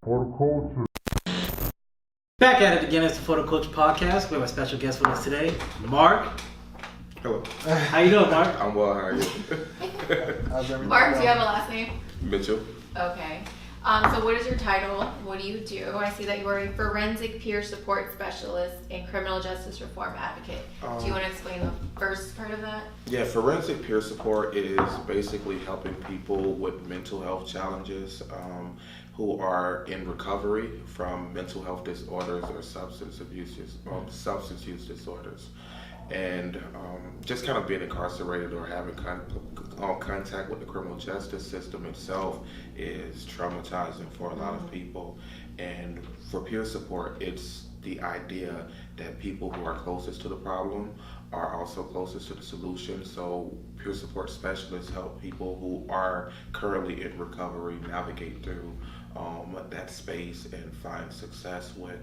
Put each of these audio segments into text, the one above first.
For culture. Back at it again. It's the Photo Coach Podcast. We have a special guest with us today, Marq. Hello. How you doing, Marq? I'm well, how are you? How's everything? Marq, do you have a last name? Mitchell. Okay. So what is your title? What do you do? I see that you are a forensic peer support specialist and criminal justice reform advocate. Do you want to explain the first part of that? Yeah, forensic peer support is basically helping people with mental health challenges who are in recovery from mental health disorders or substance use disorders. And just kind of being incarcerated or having contact with the criminal justice system itself is traumatizing for a lot of people. And for peer support, it's the idea that people who are closest to the problem are also closest to the solution. So peer support specialists help people who are currently in recovery navigate through that space and find success with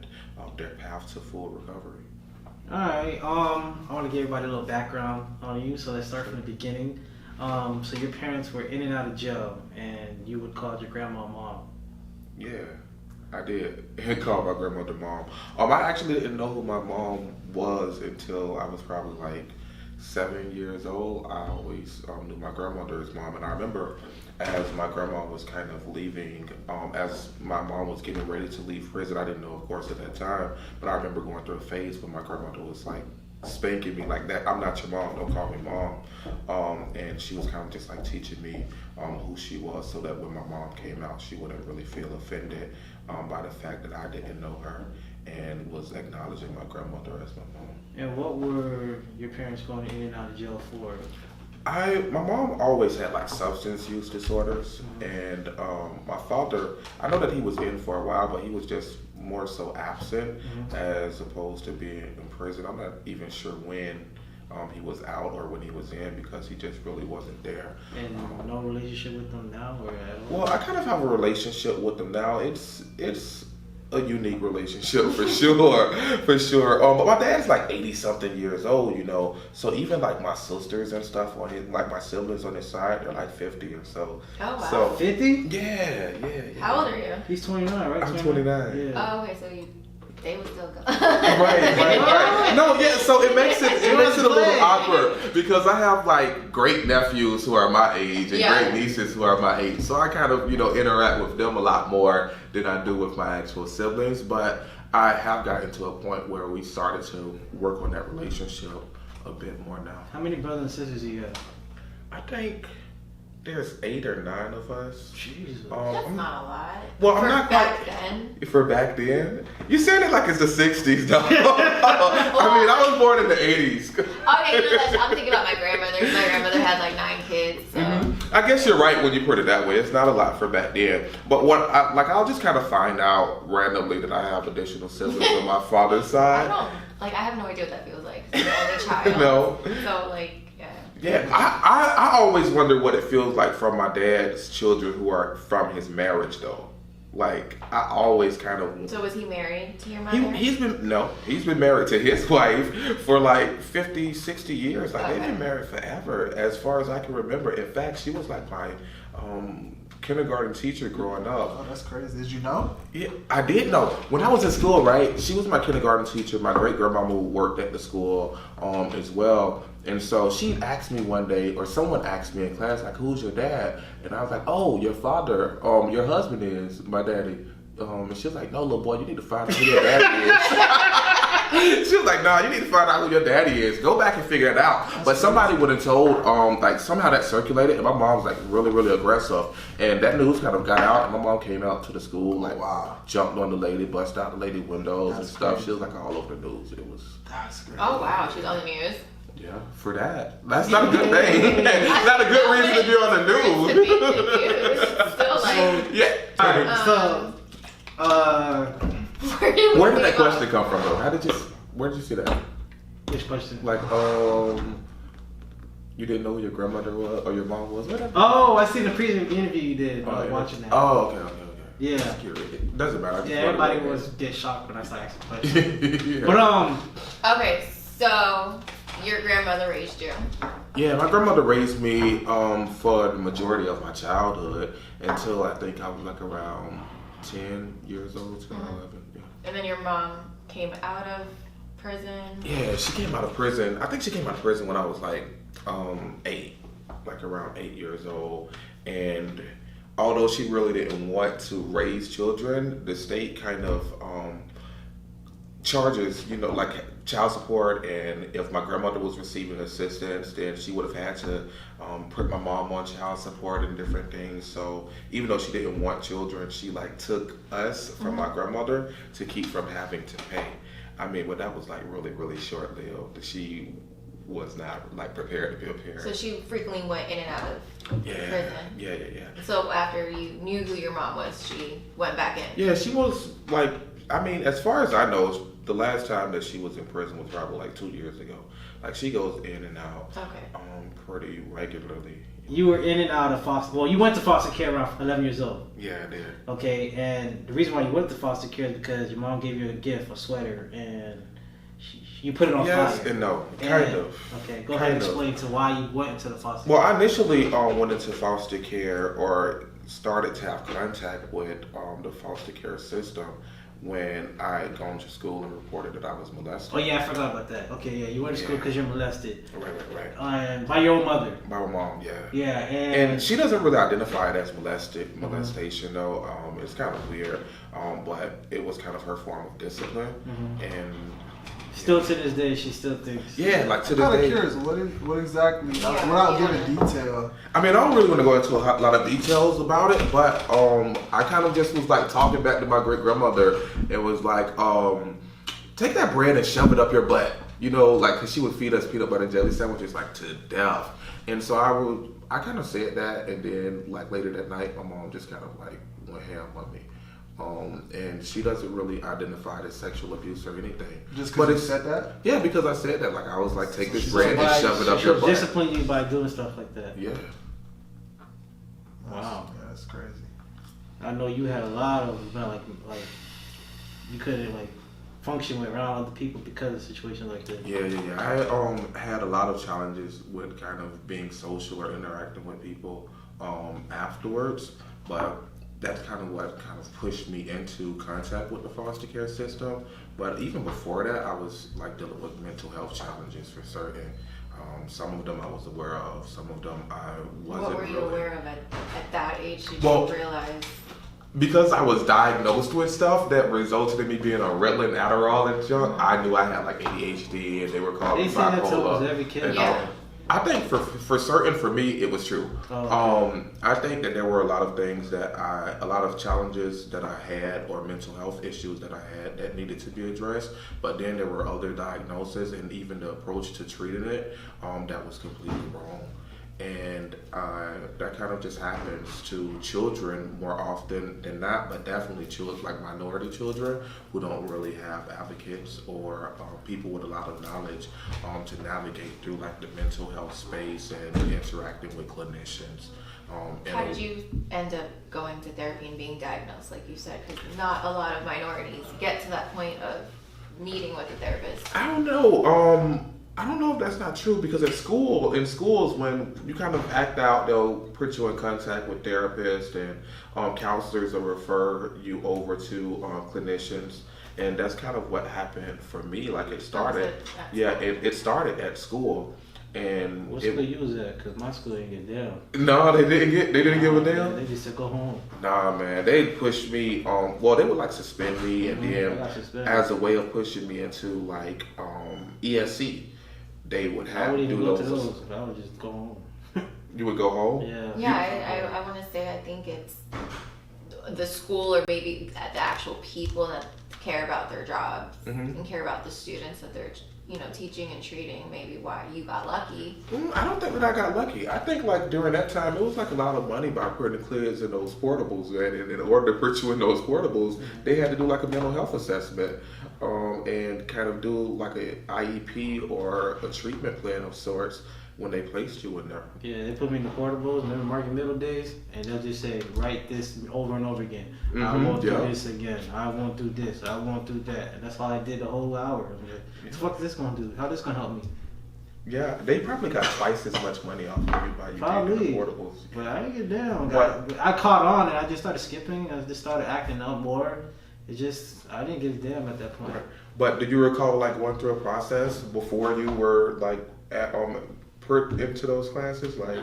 their path to full recovery. Alright, I want to give everybody a little background on you, so let's start from the beginning. So your parents were in and out of jail, and you would call your grandma mom. Yeah, I did. I called my grandmother mom. I actually didn't know who my mom was until I was probably like 7 years old. I always knew my grandmother's mom, and I remember as my grandma was kind of leaving, as my mom was getting ready to leave prison. I didn't know, of course, at that time, but I remember going through a phase when my grandmother was like spanking me like that. I'm not your mom, don't call me mom. And she was kind of just like teaching me who she was, so that when my mom came out, she wouldn't really feel offended by the fact that I didn't know her and was acknowledging my grandmother as my mom. And what were your parents going in and out of jail for? My mom always had like substance use disorders, and my father, I know that he was in for a while, but he was just more so absent as opposed to being in prison. I'm not even sure when he was out or when he was in, because he just really wasn't there. And no relationship with them now, or at all? Well, I kind of have a relationship with them now. It's a unique relationship for sure, for sure. But my dad's like 80-something years old, you know. So even like my sisters and stuff on his, like my siblings on his side, they're like 50 or so. Oh wow. So 50? yeah. How old are you? He's 29, right? I'm 29. Yeah. Oh, okay. So they would still go. Right. No, yeah. So it makes it a little Play. awkward because I have like great nephews who are my age and great nieces who are my age. So I kind of interact with them a lot more than I do with my actual siblings. But I have gotten to a point where we started to work on that relationship a bit more now. How many brothers and sisters do you have? I think there's 8 or 9 of us. Jesus. That's not a lot. Well, For I'm not back quite. then. For back then? You said it like it's the 60s, though. I mean, I was born in the 80s. Okay, I'm thinking about my grandmother. My grandmother had like 9 kids. So. I guess you're right when you put it that way. It's not a lot for back then. But I'll just kind of find out randomly that I have additional siblings on my father's side. I have no idea what that feels like. I'm the only child. No. So like. Yeah, I always wonder what it feels like from my dad's children who are from his marriage, though. Like, I always kind of... So was he married to your mother? He's been married to his wife for like 50, 60 years. Like, they've been married forever, as far as I can remember. In fact, she was like my kindergarten teacher growing up. Oh, that's crazy. Did you know? Yeah, I did know. When I was in school, right, she was my kindergarten teacher. My great-grandmama worked at the school as well. And so she asked me one day, or someone asked me in class, like, who's your dad? And I was like, oh, your father, your husband is my daddy. And she was like, no, little boy, you need to find out who your daddy is. She was like, nah, you need to find out who your daddy is. Go back and figure it out. But somebody would have told, like, somehow that circulated, and my mom was, like, really, really aggressive. And that news kind of got out, and my mom came out to the school, like, jumped on the lady, busted out the lady windows and stuff. Crazy. She was, like, all over the news. It was... That's crazy. Oh, wow. She's on the news. Yeah, for that. That's not a good thing. It's not a good reason to be on the news. Still like... Yeah. Alright, Where did that question come from, though? Where did you see that? Which question? Like, you didn't know who your grandmother was or your mom was? Whatever. Oh, I seen the previous interview you did watching that. Oh, okay. Yeah. It doesn't matter. Yeah, everybody get shocked when I start asking questions. Yeah. But Okay, so your grandmother raised you. Yeah, my grandmother raised me for the majority of my childhood until I think I was like around 10 years old, 10 or 11. Yeah. And then your mom came out of prison. Yeah, she came out of prison. I think she came out of prison when I was like 8, like around 8 years old. And although she really didn't want to raise children, the state kind of charges, like child support, and if my grandmother was receiving assistance, then she would have had to put my mom on child support and different things. So even though she didn't want children, she like took us from my grandmother to keep from having to pay. I mean, but that was like really, really short lived. She was not like prepared to be a parent. So she frequently went in and out of prison. Yeah. So after you knew who your mom was, she went back in. Yeah, she was like, I mean, as far as I know, the last time that she was in prison was probably like 2 years ago. Like she goes in and out pretty regularly. You were in and out of foster. Well, you went to foster care around 11 years old. Yeah, I did. Okay, and the reason why you went to foster care is because your mom gave you a gift, a sweater, and you put it on fire. Yes and no, kind of. Okay, go ahead and explain to why you went into the foster care. care. Well, I initially went into foster care or started to have contact with the foster care system when I had gone to school and reported that I was molested. Oh yeah, I forgot about that. Okay, yeah, you went to school because you're molested. Right. And by your own mother. By my mom, yeah. Yeah, and she doesn't really identify it as molestation though. It's kind of weird, but it was kind of her form of discipline, and still to this day, she still thinks. Yeah, like to this day. I'm kind of curious, what exactly, without giving detail. I mean, I don't really want to go into a lot of details about it, but I kind of just was like talking back to my great grandmother and was like, take that bread and shove it up your butt. Like, cause she would feed us peanut butter and jelly sandwiches like to death. And so I kind of said that, and then like later that night, my mom just kind of like went ham on me. And she doesn't really identify it as sexual abuse or anything. Just because you said that? Yeah, because I said that. Like, I was like, take this bread and shove it up your butt. She'll discipline you by doing stuff like that. Yeah. Wow. Yeah, that's crazy. I know you had a lot of, like you couldn't like function with around other people because of situations like that. Yeah. I had a lot of challenges with kind of being social or interacting with people afterwards, but that's kind of what kind of pushed me into contact with the foster care system. But even before that, I was like dealing with mental health challenges for certain. Some of them I was aware of, some of them I wasn't. What were you aware of at that age? Did you realize? Because I was diagnosed with stuff that resulted in me being on Ritalin, Adderall, and junk, I knew I had like ADHD, and they were calling me bipolar. They say that to almost every kid. Yeah. I think for certain, for me, it was true. Oh, okay. I think that there were a lot of things a lot of challenges that I had, or mental health issues that I had that needed to be addressed. But then there were other diagnoses and even the approach to treating it that was completely wrong. And that kind of just happens to children more often than not, but definitely children, like minority children who don't really have advocates or people with a lot of knowledge to navigate through like the mental health space and interacting with clinicians. How did you end up going to therapy and being diagnosed, like you said? Because not a lot of minorities get to that point of meeting with a therapist. I don't know. I don't know if that's not true, because in schools, when you kind of act out, they'll put you in contact with therapists, and counselors will refer you over to clinicians, and that's kind of what happened for me. Like it started, it started at school. And what school you was at? Cause my school didn't get down. No, they didn't give a damn. They just said go home. Nah, man, they pushed me. Well, they would like suspend me, and then as a way of pushing me into like ESC. They would have I wouldn't even do go those. to those. I would just go home. You would go home? Yeah. I want to say I think it's the school, or maybe the actual people that care about their jobs and care about the students that they're teaching and treating. Maybe why you got lucky. I don't think that I got lucky. I think like during that time it was like a lot of money by putting the kids in those portables, and in order to put you in those portables, they had to do like a mental health assessment. And kind of do like a IEP or a treatment plan of sorts when they placed you in there. Yeah, they put me in the portables, and they were marking middle days, and they'll just say, write this over and over again. I won't do this again. I won't do this. I won't do that. And that's all I did the whole hour. What the fuck is this going to do? How this going to help me? Yeah, they probably got twice as much money off of you by you Probably. taking the portables. But I didn't get down. What? I caught on and I just started skipping. I just started acting up more. It just, I didn't get damn at that point. Right. But do you recall like going through a process before you were like put into those classes? Like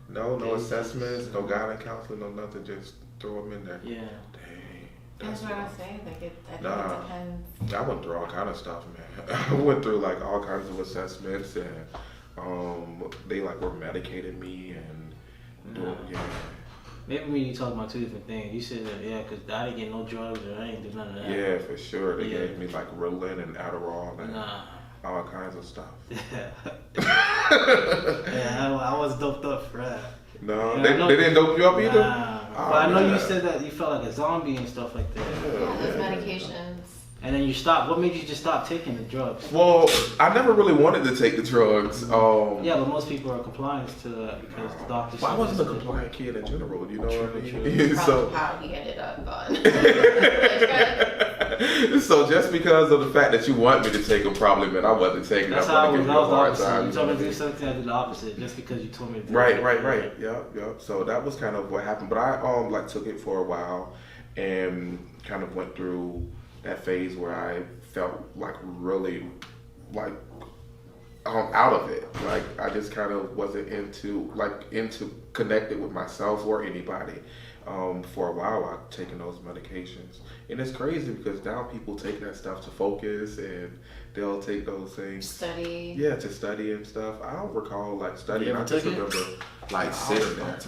no assessments, no guidance counseling, no nothing. Just throw them in there. Yeah. Dang. That's what I was saying. Like it depends. I went through all kind of stuff, man. I went through like all kinds of assessments, and they like were medicating me and doing Maybe we need to talk about two different things. You said that, yeah, because I didn't get no drugs or I didn't do none of that. Yeah, for sure. They gave me like Ritalin and Adderall and all kinds of stuff. Yeah, I was doped up for that. No, they didn't dope you up either? Nah. But I know you said that you felt like a zombie and stuff like that. Yeah, those medications. And then you stopped. What made you just stop taking the drugs? Well, I never really wanted to take the drugs. Yeah, but most people are compliant to that because the doctors. I wasn't a compliant kid in general, you know what I mean? Probably So how he ended up on. so just because of the fact that you want me to take them probably meant I wasn't taking them. That's how I was. Give I you a was the hard opposite. time, You told me to know do something, I did the opposite. Just because you told me to do Right. it. Yep. So that was kind of what happened. But I like took it for a while and kind of went through that phase where I felt like really like out of it. Like I just kind of wasn't into connected with myself or anybody. For a while I've taken those medications. And it's crazy because now people take that stuff to focus and they'll take those things Study. Yeah, to study and stuff. I don't recall like studying. You I ever just took it? remember like sitting there.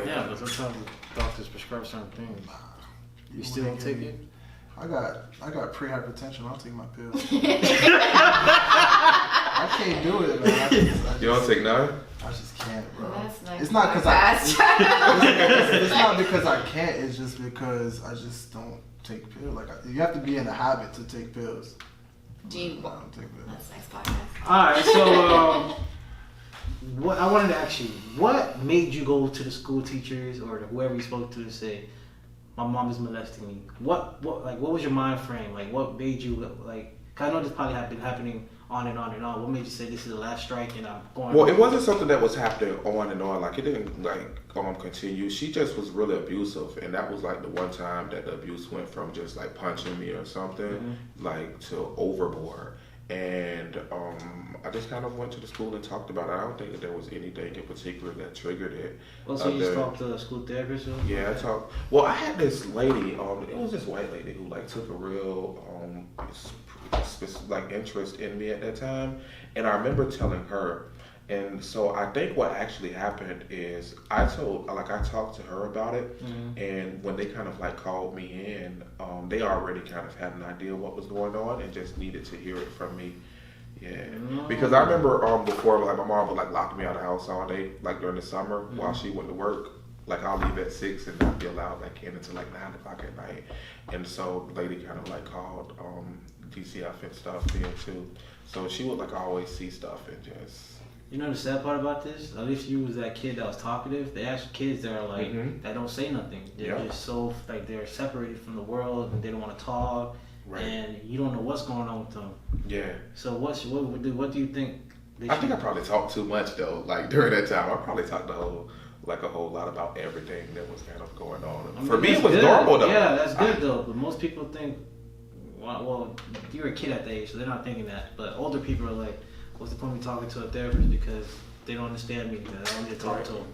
Yeah, but sometimes doctors prescribe certain things. You still don't take it? I got pre-hypertension. I'll take my pills. I can't do it, man. You don't take none? I just can't, bro. That's nice. It's not because it's not because I can't. It's just because I just don't take pills. Like you have to be in a habit to take pills. Do you? I don't take pills. That's nice podcast. All right, so what I wanted to ask you, what made you go to the school teachers or to whoever you spoke to say, my mom is molesting me? What was your mind frame? Like, what made you like? 'Cause I know this probably have been happening on and on and on. What made you say this is the last strike and I'm going? Well, it wasn't something that was happening on and on. Like it didn't continue. She just was really abusive, and that was like the one time that the abuse went from just like punching me or something, like to overboard. And I just kind of went to the school and talked about it. I don't think that there was anything in particular that triggered it. Well, so you just talked to a school therapist? Or? Yeah, I talked. Well, I had this lady. It was this white lady who like took a real like interest in me at that time, and I remember telling her. And so I think what actually happened is I talked to her about it, and when they kind of like called me in, they already kind of had an idea what was going on and just needed to hear it from me. Yeah, because I remember before like my mom would like lock me out of the house all day like during the summer while she went to work. Like I'll leave at 6 and not be allowed back in until like 9 o'clock at night. And so the lady kind of like called DCF and stuff then too. So she would like always see stuff and just. You know the sad part about this? At least you was that kid that was talkative. They actually kids that are like that don't say nothing. They're just so like they're separated from the world and they don't want to talk. Right. And you don't know what's going on with them. Yeah. So what do you think? I think I probably talked too much though. Like during that time, I probably talked a whole lot about everything that was kind of going on. I mean, for me, it was normal though. Yeah, that's good though. But most people think, well, you're a kid at that age, so they're not thinking that. But older people are like, what's the point of me talking to a therapist because they don't understand me? I don't need to talk to them.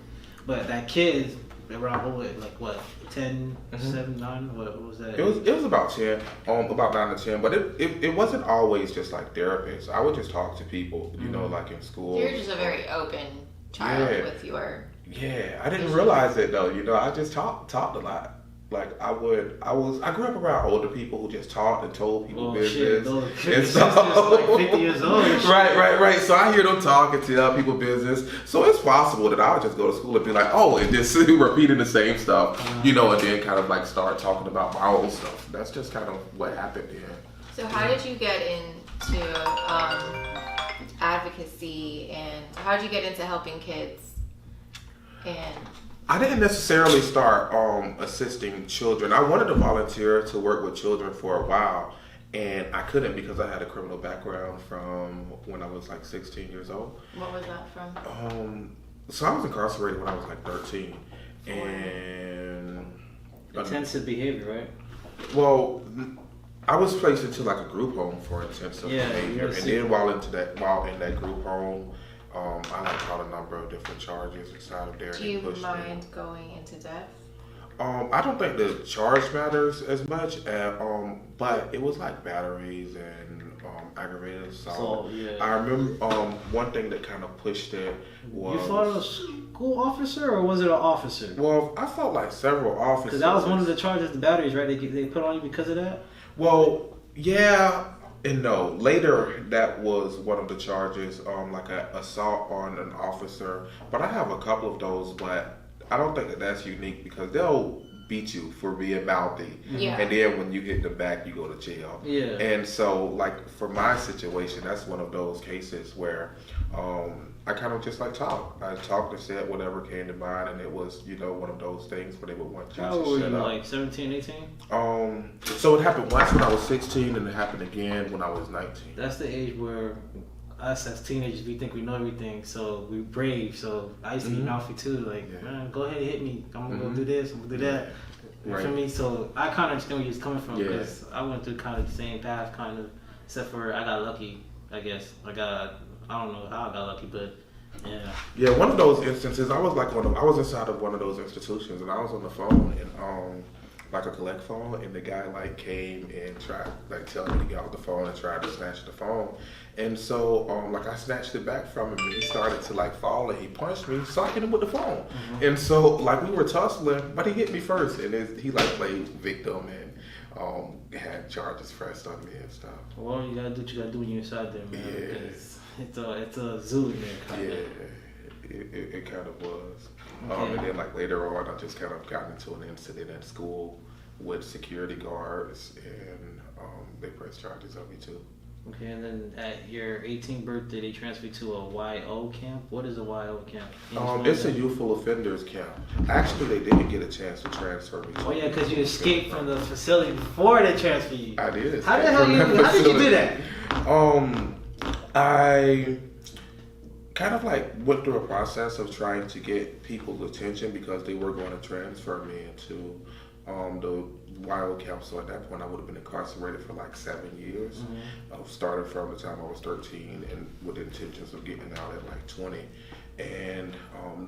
But that kid around like what 10, 7, 9? What was that? It was about 10, about 9 to 10. But it wasn't always just like therapists. I would just talk to people, you know, like in school. You're just a very open child with your. Yeah, I didn't realize it though. You know, I just talked a lot. Like I grew up around older people who just talked and told people business. And so, like 50 years old. Right. So I hear them talk and tell people business. So it's possible that I'll just go to school and be like, oh, and just repeating the same stuff, you know, and then kind of like start talking about my own stuff. That's just kind of what happened. Yeah. So how did you get into advocacy, and how did you get into helping kids? And I didn't necessarily start assisting children. I wanted to volunteer to work with children for a while, And I couldn't because I had a criminal background from when I was like 16 years old. What was that from? So I was incarcerated when I was like 13. And Intensive behavior, right? well, I was placed into like a group home for intensive behavior, and then while in that group home, I like caught a number of different charges inside of there. Do you mind going into depth? I don't think the charge matters as much, but it was like batteries and aggravated assault. So, yeah. I remember one thing that kind of pushed it was... You fought a school officer, or was it an officer? Well, I felt like several officers. Because that was one of the charges, the batteries, right? They put on you because of that? Well, yeah and no. Later, that was one of the charges, like an assault on an officer. But I have a couple of those, but I don't think that that's unique because they'll beat you for being mouthy. Yeah. And then when you hit the back, you go to jail. Yeah. And so, like, for my situation, that's one of those cases where I kind of just like talked. I talked and said whatever came to mind, and it was, one of those things where they would want you How to old were shut you, up. like 17, 18? So it happened once when I was 16, and it happened again when I was 19. That's the age where us as teenagers, we think we know everything, so we're brave. So I used to be mouthy too, like, man, go ahead and hit me. I'm gonna go do this, I'm gonna do that. You feel me? So I kind of understand where you're coming from, because I went through kind of the same path, kind of, except for I got lucky, I guess. I don't know how I got lucky, but yeah. Yeah, one of those instances, I was inside of one of those institutions, and I was on the phone, and like a collect phone, and the guy like came and tried like telling me to get off the phone and tried to snatch the phone. And so like I snatched it back from him, and he started to like fall, and he punched me, so I hit him with the phone. And so like we were tussling, but he hit me first, and he like played victim and had charges pressed on me and stuff. Well, you gotta do what you gotta do when you're inside there, man. Yeah. It's a zoo in there, kind of. Yeah, it kind of was. And then like later on, I just kind of got into an incident at school with security guards, and they pressed charges on me too. Okay, and then at your 18th birthday, they transferred to a YO camp. What is a YO camp? It's a youthful offenders camp. Actually, they didn't get a chance to transfer me. Oh yeah, because you escaped from the facility before they transferred you. I did. How did you do that? I kind of like went through a process of trying to get people's attention because they were going to transfer me into the YO camp. So at that point, I would have been incarcerated for like 7 years, starting from the time I was 13, and with intentions of getting out at like 20. And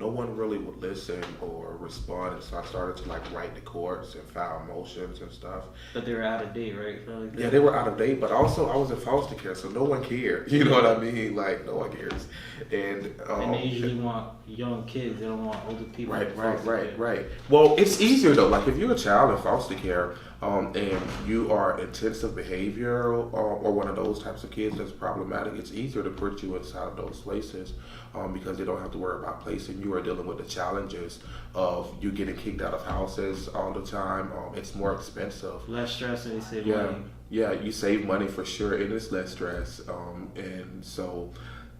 no one really would listen or respond, and so I started to like write the courts and file motions and stuff. But they were out of date, right? Like yeah, they were out of date, but also I was in foster care, so no one cared. You know what I mean? Like no one cares. And they usually want young kids. They don't want older people. Right. Well, it's easier though. Like if you're a child in foster care, and you are intensive behavior or one of those types of kids that's problematic, it's easier to put you inside of those places because they don't have to worry about placing you or dealing with the challenges of you getting kicked out of houses all the time. It's more expensive. Less stress, and they save money. Yeah, you save money for sure, and it's less stress. And so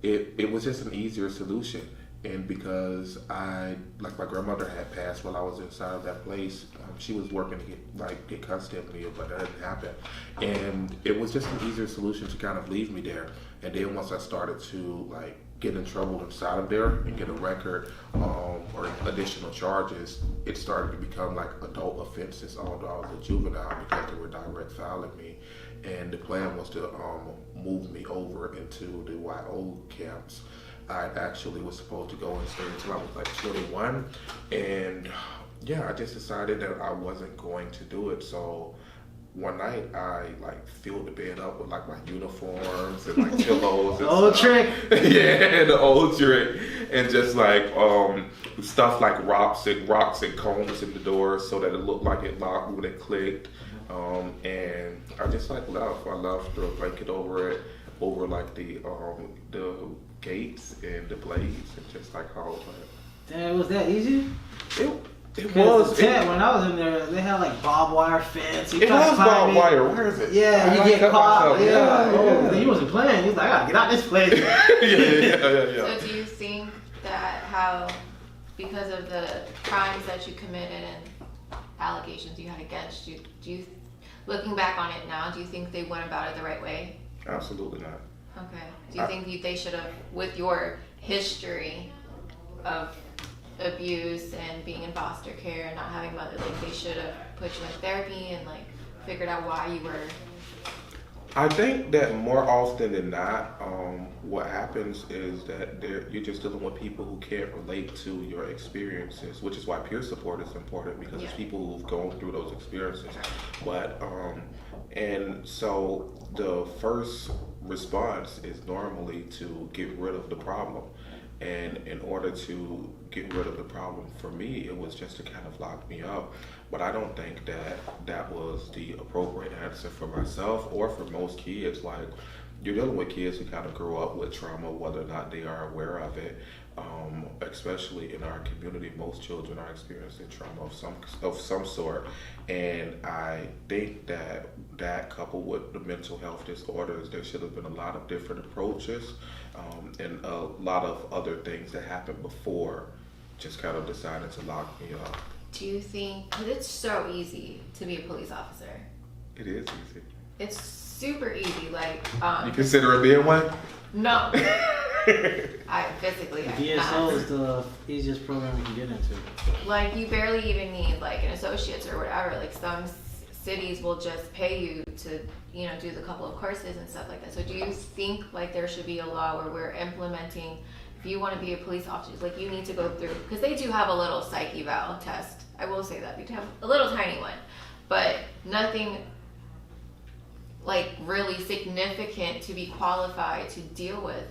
it was just an easier solution. And because my grandmother had passed while I was inside of that place, she was working to get custody of me, but that didn't happen. And it was just an easier solution to kind of leave me there. And then once I started to get in trouble inside of there and get a record or additional charges, it started to become like adult offenses, although I was a juvenile, because they were direct filing me. And the plan was to move me over into the YO camps. I actually was supposed to go and stay until I was like 21, and I just decided that I wasn't going to do it. So one night I filled the bed up with my uniforms and pillows and old stuff. trick. Yeah, the old trick, and just stuff like rocks and combs in the doors so that it looked like it locked when it clicked. And I just left. I left, threw a blanket over it, over the gates and the blades, and just hauled it. Damn, was that easy? It was. When I was in there, they had barbed wire fence. It was barbed wire. Where is it? Yeah, you get caught. Yeah. You wasn't playing. You was like, I gotta get out this place. yeah. So do you think that because of the crimes that you committed and allegations you had against you, do you looking back on it now, do you think they went about it the right way? Absolutely not. Okay. Do you think they should have, with your history of abuse and being in foster care and not having mother, like they should have put you in therapy and like figured out why you were? I think that more often than not, what happens is that you're just dealing with people who can't relate to your experiences, which is why peer support is important, because it's people who've gone through those experiences. But and so the first response is normally to get rid of the problem. And in order to get rid of the problem, for me, it was just to kind of lock me up. But I don't think that that was the appropriate answer for myself or for most kids. Like, you're dealing with kids who kind of grew up with trauma, whether or not they are aware of it. Especially in our community, most children are experiencing trauma of some sort. And I think that coupled with the mental health disorders, there should have been a lot of different approaches and a lot of other things that happened before just kind of decided to lock me up. Do you think, because it's so easy to be a police officer. It is easy. It's super easy, like you consider it being one? No. I physically DSO is the easiest program you can get into. Like, you barely even need like an associate's or whatever. Like, some cities will just pay you to, you know, do the couple of courses and stuff like that. So do you think like there should be a law where we're implementing, if you want to be a police officer, like you need to go through, because they do have a little psych eval test. I will say that. You have a little tiny one, but nothing like really significant to be qualified to deal with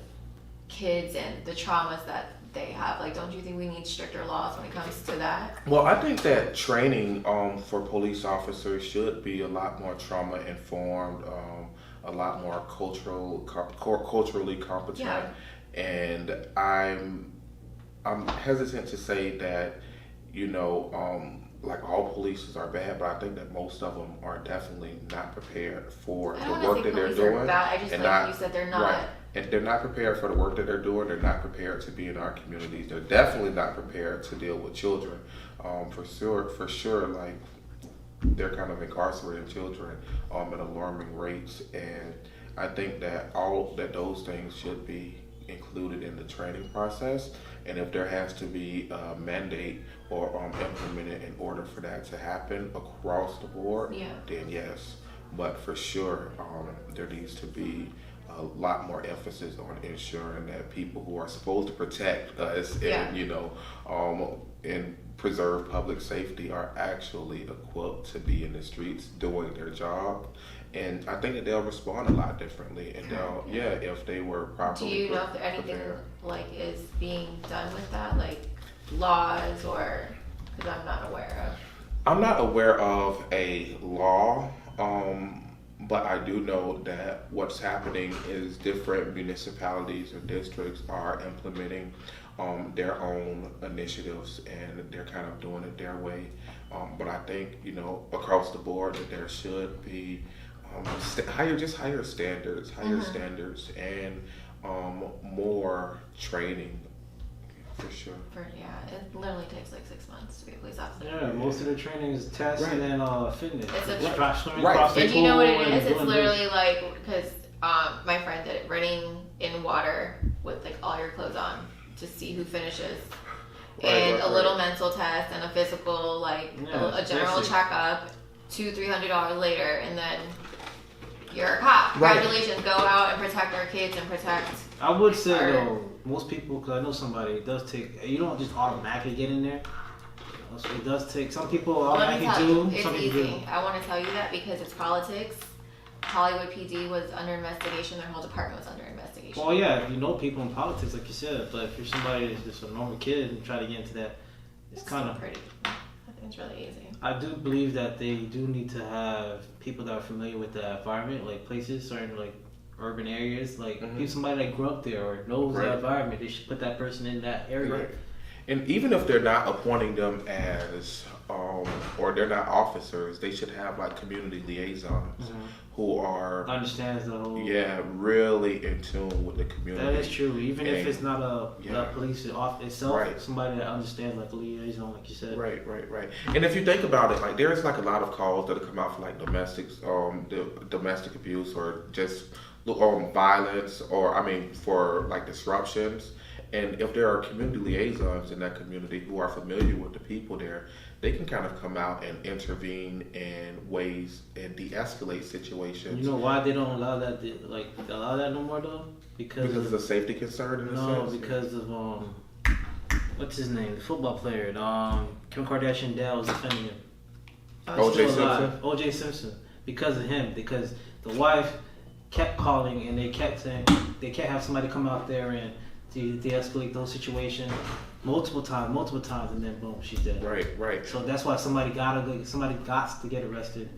kids and the traumas that they have. Like, don't you think we need stricter laws when it comes to that? Well, I think that training for police officers should be a lot more trauma informed, a lot more culturally competent. Yeah. And I'm hesitant to say that, you know, like all police are bad, but I think that most of them are definitely not prepared for the work that they're doing. I just like you said, they're not. Right. And they're not prepared for the work that they're doing. They're not prepared to be in our communities. They're definitely not prepared to deal with children. For sure, like they're kind of incarcerating children at alarming rates. And I think that those things should be included in the training process. And if there has to be a mandate or implemented in order for that to happen across the board, then yes. But for sure, there needs to be a lot more emphasis on ensuring that people who are supposed to protect us and, you know, and preserve public safety are actually equipped to be in the streets doing their job. And I think that they'll respond a lot differently. And they'll, if they were properly. Do you know if anything like is being done with that, like laws, or because I'm not aware of? I'm not aware of a law. But I do know that what's happening is different municipalities and districts are implementing their own initiatives, and they're kind of doing it their way. But I think, you know, across the board that there should be higher standards, standards, and more training. For sure. It literally takes like 6 months to be a police officer. Yeah, most of the training is tests and then fitness. It's a right. And you know what it is? It's literally like, because my friend did it, running in water with like all your clothes on to see who finishes. And a little mental test and a physical, like a general checkup, $200-300 later, and then you're a cop. Congratulations, go out and protect our kids and protect. I would say though, most people, because I know somebody, it does take, you don't just automatically get in there. So it does take, some people automatically do. It's easy. I want to tell you that because it's politics. Hollywood PD was under investigation. Their whole department was under investigation. Well, yeah, if you know people in politics, like you said, but if you're somebody that's just a normal kid and try to get into that, it's kind of pretty. I think it's really easy. I do believe that they do need to have people that are familiar with the environment, like places, certain like urban areas, like somebody that grew up there or knows that environment. They should put that person in that area. Right. And even if they're not appointing them as, or they're not officers, they should have like community liaisons who are Understands the whole. really in tune with the community. That is true. Even if it's not a Yeah. police off itself, Right. somebody that understands like a liaison, like you said. Right. And if you think about it, like there's like a lot of calls that come out for like domestic abuse or just violence, or I mean for like disruptions. And if there are community liaisons in that community who are familiar with the people there, they can kind of come out and intervene in ways and de-escalate situations. You know why they don't allow that? Allow that no more though? Because it's a safety concern in a sense. Because of what's his name? The football player. Kim Kardashian dad was defending him. O.J. Simpson. O.J. Simpson. Because of him. Because the wife kept calling and they kept saying they can't have somebody come out there and de-escalate those situations multiple times, and then boom, she's dead. Right. So that's why somebody got to get arrested,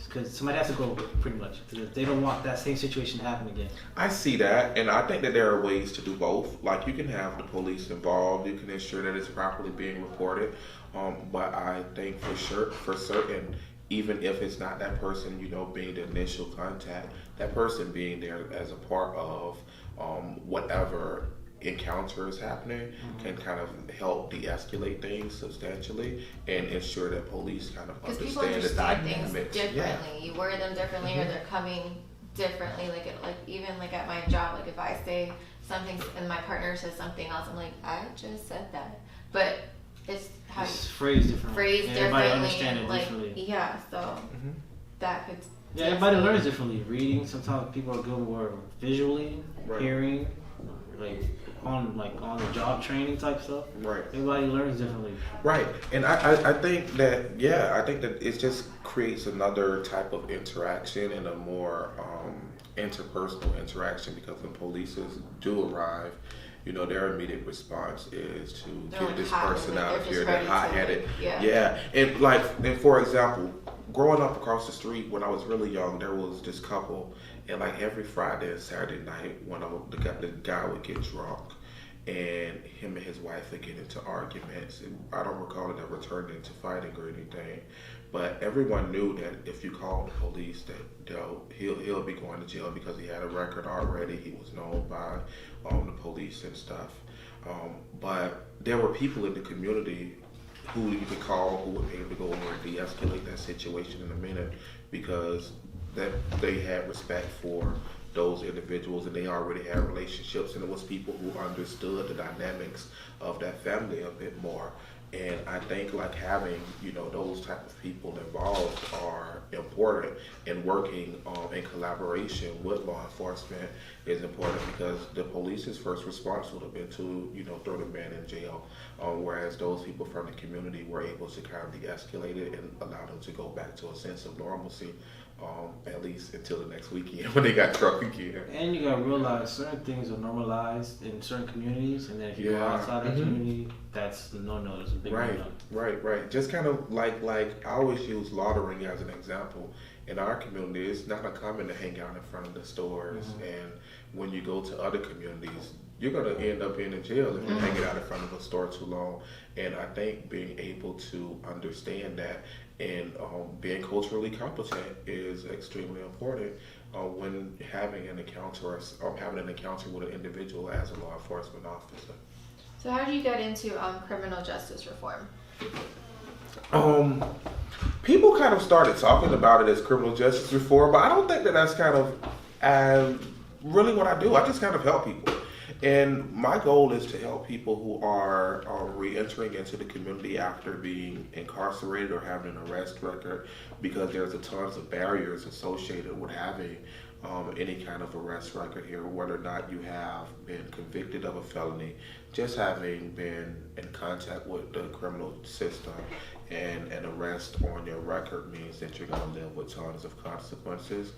because somebody has to go, pretty much, because they don't want that same situation to happen again. I see that, and I think that there are ways to do both. Like you can have the police involved, you can ensure that it's properly being reported, but I think for certain, even if it's not that person, being the initial contact, that person being there as a part of whatever encounter is happening can kind of help de-escalate things substantially and ensure that police kind of understand the dynamics. Things differently. You word them differently, or they're coming differently. Even at my job, like if I say something and my partner says something else, I'm like, I just said that, but it's how It's phrased differently. Everybody understands it differently. Yeah, so that could. Yeah, everybody learns differently. Reading, sometimes people are good more visually, hearing, on the job training type stuff. Right. Everybody learns differently. Right. And I think that it just creates another type of interaction and a more interpersonal interaction, because when police do arrive, their immediate response is to get this person out of here. They're hot-headed. Yeah. And for example, growing up across the street when I was really young, there was this couple, and like every Friday and Saturday night when the guy would get drunk, and him and his wife would get into arguments. And I don't recall it ever turned into fighting or anything, but everyone knew that if you called the police, that he'll be going to jail because he had a record already. He was known by the police and stuff. But there were people in the community who you could call who would be able to go over and de-escalate that situation in a minute, because that they had respect for those individuals and they already had relationships, and it was people who understood the dynamics of that family a bit more. And I think having those type of people involved are important, and working in collaboration with law enforcement is important, because the police's first response would have been to throw the man in jail, whereas those people from the community were able to kind of de-escalate it and allow them to go back to a sense of normalcy, at least until the next weekend when they got drunk again. And you gotta realize certain things are normalized in certain communities, and then if you go outside the community, that's no. There's a big no. Right. Just kind of like I always use laundering as an example. In our community, it's not uncommon to hang out in front of the stores, and when you go to other communities, you're going to end up in jail if you're hanging out in front of a store too long. And I think being able to understand that and being culturally competent is extremely important when having an encounter with an individual as a law enforcement officer. So how did you get into criminal justice reform? People kind of started talking about it as criminal justice reform, but I don't think that that's kind of really what I do. I just kind of help people. And my goal is to help people who are re-entering into the community after being incarcerated or having an arrest record, because there's a tons of barriers associated with having any kind of arrest record here, whether or not you have been convicted of a felony, just having been in contact with the criminal system. And an arrest on your record means that you're going to live with tons of consequences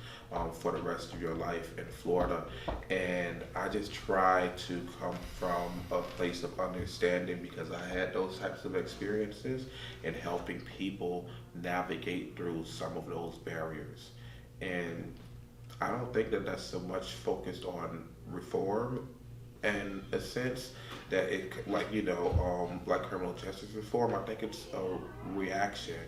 for the rest of your life in Florida. And I just try to come from a place of understanding, because I had those types of experiences, and helping people navigate through some of those barriers. And I don't think that that's so much focused on reform in a sense that it, like, like criminal justice reform, I think it's a reaction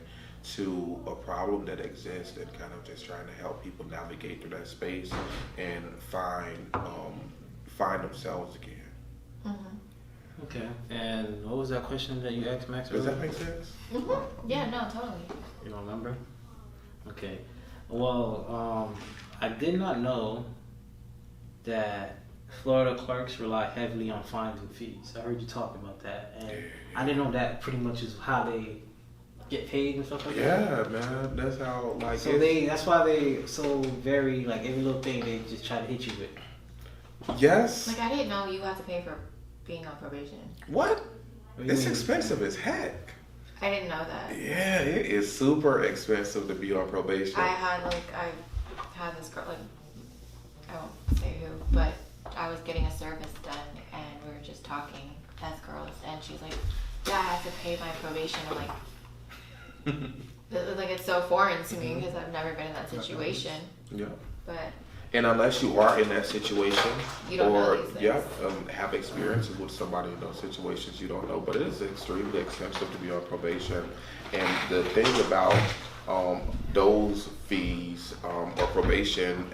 to a problem that exists and kind of just trying to help people navigate through that space and find themselves again. Mm-hmm. Okay. And what was that question that you asked Max? Does that make sense? Mm-hmm. Yeah, no, totally. You don't remember? Okay. Well, I did not know that Florida clerks rely heavily on fines and fees. I heard you talk about that, and I didn't know that pretty much is how they get paid and stuff like that. Yeah, man. That's how, like, So that's why they so very, like, every little thing they just try to hit you with. Yes. Like, I didn't know you have to pay for being on probation. What? What do you It's mean? expensive as heck. I didn't know that. Yeah, it is super expensive to be on probation. I had this girl, like, I won't say who, but I was getting a service done and we were just talking as girls and she's like, yeah, I have to pay my probation. I'm like, like, it's so foreign to me because I've never been in that situation. Yeah. But And unless you are in that situation, You don't know or these things. have experiences with somebody in those situations, you don't know. But it is extremely expensive to be on probation. And the thing about those fees or probation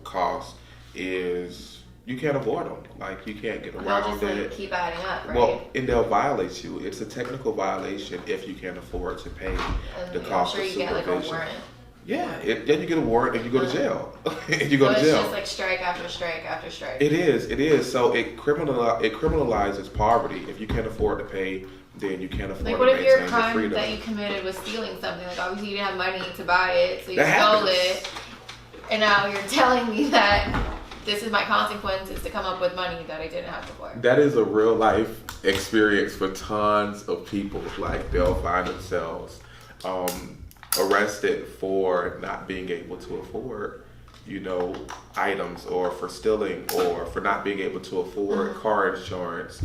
costs is you can't avoid them. Like, you can't get they'll around just like it. keep adding up, right? Well, and they'll violate you. It's a technical violation if you can't afford to pay the and cost I'm sure of you get like a supervision. warrant. Yeah, then you get a warrant and you go to jail. And you go So to it's jail. just like strike after strike after strike. It is. So it criminalizes poverty. If you can't afford to pay, then you can't afford Like, to what if your maintain your crime freedom. that you committed was stealing something? Like, obviously you didn't have money to buy it, so you That stole happens. it. And now you're telling me that this is my consequence, is to come up with money that I didn't have before. That is a real life experience for tons of people. Like, they'll find themselves arrested for not being able to afford, items, or for stealing, or for not being able to afford car insurance.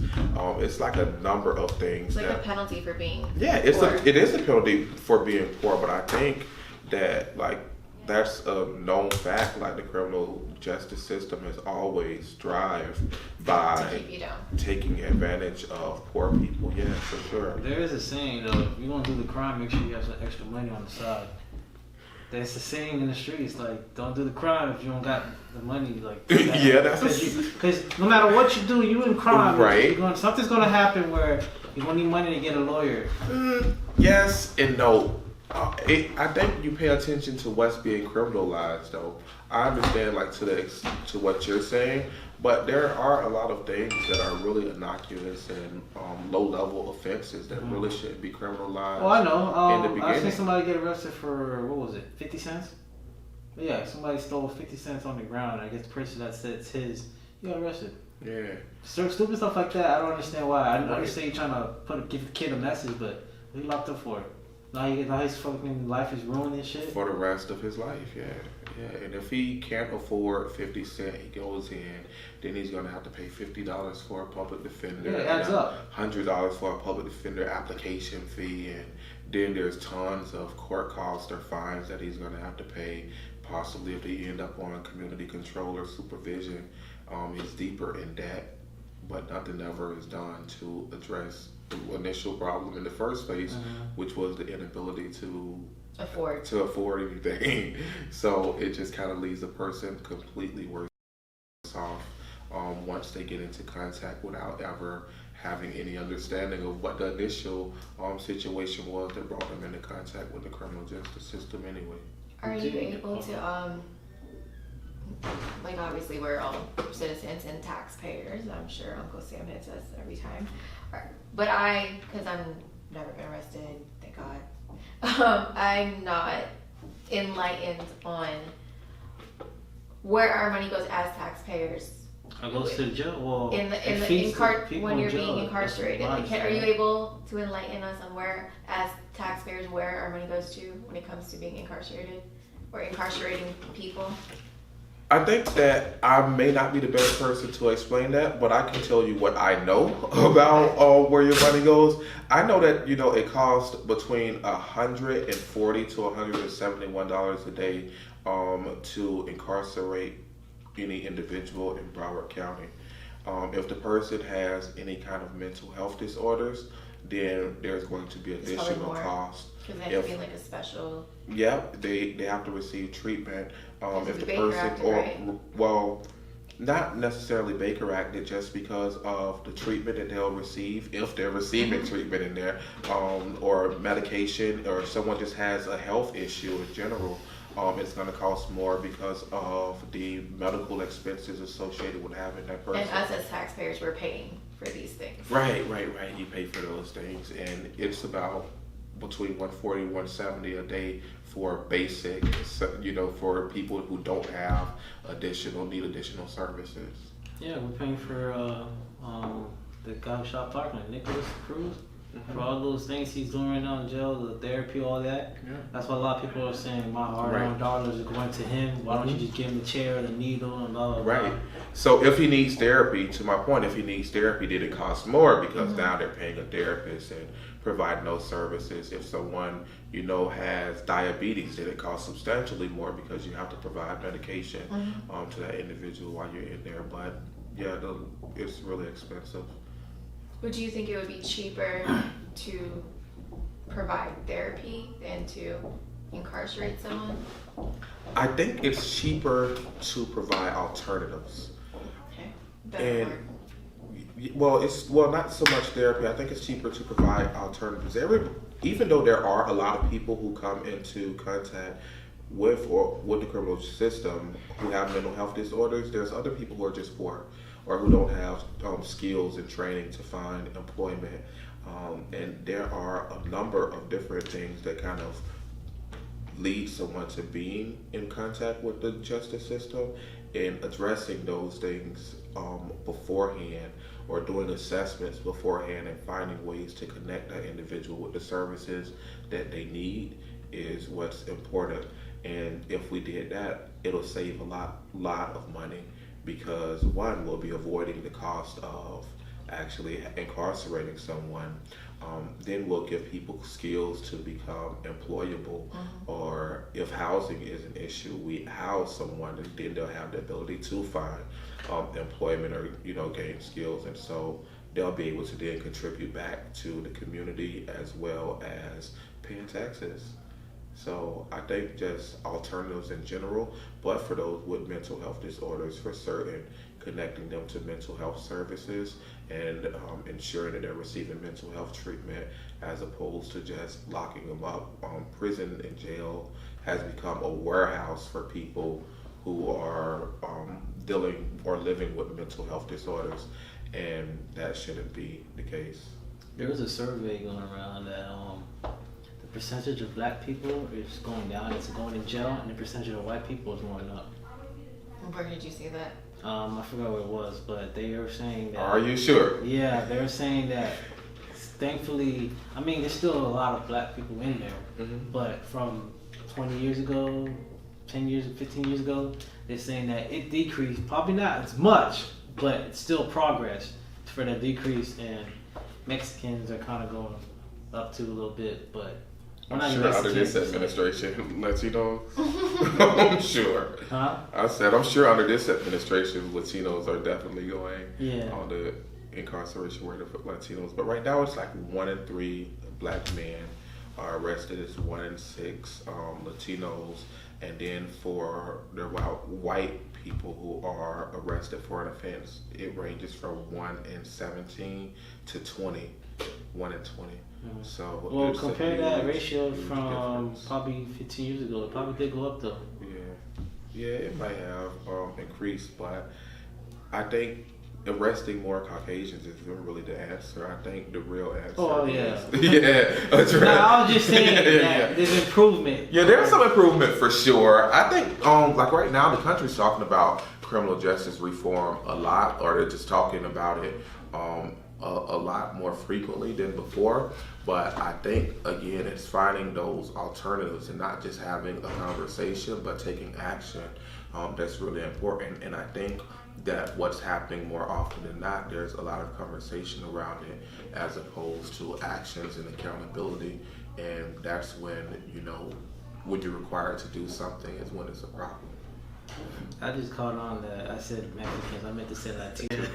It's like a number of things. It's like a penalty for being Yeah, poor. it is a penalty for being poor, but I think that, like, that's a known fact. Like, the criminal justice system has always strived by to keep you down. taking advantage of poor people. Yeah, for sure. There is a saying though, if you're gonna do the crime, make sure you have some extra money on the side. That's the saying in the streets, like, don't do the crime if you don't got the money, like. Yeah, that's because no matter what you do, you in crime. Right. Something's gonna happen where you're gonna need money to get a lawyer. Yes and no. I think you pay attention to what's being criminalized, though. I understand, like, to what you're saying, but there are a lot of things that are really innocuous and low-level offenses that really shouldn't be criminalized. Oh, I know. In the I seen beginning. somebody get arrested for, what was it, 50 cents? Yeah, somebody stole 50 cents on the ground, and I guess the person that said it's his, he got arrested. Yeah. Stupid stuff like that, I don't understand why. I Right. understand you're trying to give the kid a message, but he locked up for it. Now his fucking life is ruined and shit. For the rest of his life, yeah. And if he can't afford 50 cents, he goes in, then he's gonna have to pay $50 for a public defender. Yeah, it adds up. $100 for a public defender application fee, and then there's tons of court costs or fines that he's gonna have to pay. Possibly if they end up on community control or supervision, he's deeper in debt. But nothing ever is done to address the initial problem in the first place, which was the inability to afford anything. So it just kind of leaves a person completely worse off once they get into contact without ever having any understanding of what the initial situation was that brought them into contact with the criminal justice system anyway. Are you able to, like, obviously we're all citizens and taxpayers, I'm sure Uncle Sam hits us every time, but because I've never been arrested, thank God, I'm not enlightened on where our money goes as taxpayers. It goes to the jail. Well, When you're being incarcerated, like, are you able to enlighten us on where, as taxpayers, where our money goes to when it comes to being incarcerated or incarcerating people? I think that I may not be the best person to explain that, but I can tell you what I know about where your money goes. I know that, it costs between $140 to $171 a day to incarcerate any individual in Broward County. If the person has any kind of mental health disorders, then there's going to be It's probably additional more. cost. Because they have to be like a special. Yeah, they have to receive treatment. This If is the Baker person, Act, or right? well, not necessarily Baker acted, just because of the treatment that they'll receive, if they're receiving treatment in there, or medication, or if someone just has a health issue in general. It's going to cost more because of the medical expenses associated with having that person. And us as taxpayers, we're paying for these things. Right. You pay for those things, and it's about between 140 and 170 a day for basic, for people who don't have need additional services. Yeah, we're paying for the guy who shot Parkland, Nicholas Cruz, for all those things he's doing right now in jail, the therapy, all that. Yeah. That's why a lot of people are saying my hard-earned dollars are going to him. Why don't you just give him the chair, the needle, and blah, blah, blah. Right. So if he needs therapy, to my point, if he needs therapy, then it costs more because now they're paying a therapist and providing those services. If someone, has diabetes, then it costs substantially more because you have to provide medication to that individual while you're in there. But yeah, it's really expensive. Would you think it would be cheaper to provide therapy than to incarcerate someone? I think it's cheaper to provide alternatives. Okay. Better And well, not so much therapy. I think it's cheaper to provide alternatives. Even though there are a lot of people who come into contact with the criminal system who have mental health disorders, there's other people who are just poor or who don't have skills and training to find employment. And there are a number of different things that kind of lead someone to being in contact with the justice system, and addressing those things beforehand, or doing assessments beforehand and finding ways to connect that individual with the services that they need is what's important. And if we did that, it'll save a lot of money, because one, we'll be avoiding the cost of actually incarcerating someone. Then we'll give people skills to become employable, or if housing is an issue, we house someone, and then they'll have the ability to find employment, or gain skills, and so they'll be able to then contribute back to the community as well as paying taxes. So I think just alternatives in general, but for those with mental health disorders, for certain, connecting them to mental health services and ensuring that they're receiving mental health treatment as opposed to just locking them up. Prison and jail has become a warehouse for people who are dealing or living with mental health disorders, and that shouldn't be the case. There was a survey going around that the percentage of black people is going down, it's going in jail, and the percentage of white people is going up. Where did you see that? I forgot what it was, but they were saying that. Are you sure? Yeah, they were saying that. Thankfully, I mean, there's still a lot of black people in there, but from 20 years ago, 10 years, 15 years ago, they're saying that it decreased. Probably not as much, but it's still progress for the decrease. And Mexicans are kind of going up to a little bit, but. I'm sure under this administration, Latinos, I'm sure. Huh? I said, I'm sure under this administration, Latinos are definitely going on the incarceration rate of Latinos. But right now, it's like 1 in 3 black men are arrested. It's 1 in 6 Latinos. And then for the white people who are arrested for an offense, it ranges from 1 in 17 to 20. 1 in 20. So well, compare that ratio from probably 15 years ago. It probably did go up though. Yeah, it might have increased, but I think arresting more Caucasians is really the answer. I think the real answer. Oh yeah. That's right. No, I was just saying that there's improvement. Yeah, there's some improvement for sure. I think like right now the country's talking about criminal justice reform a lot, or they're just talking about it a lot more frequently than before. But I think, again, it's finding those alternatives and not just having a conversation, but taking action. That's really important. And I think that what's happening more often than not, there's a lot of conversation around it as opposed to actions and accountability. And that's when, when you're required to do something is when it's a problem. I just caught on that I said Mexicans. I meant to say Latino.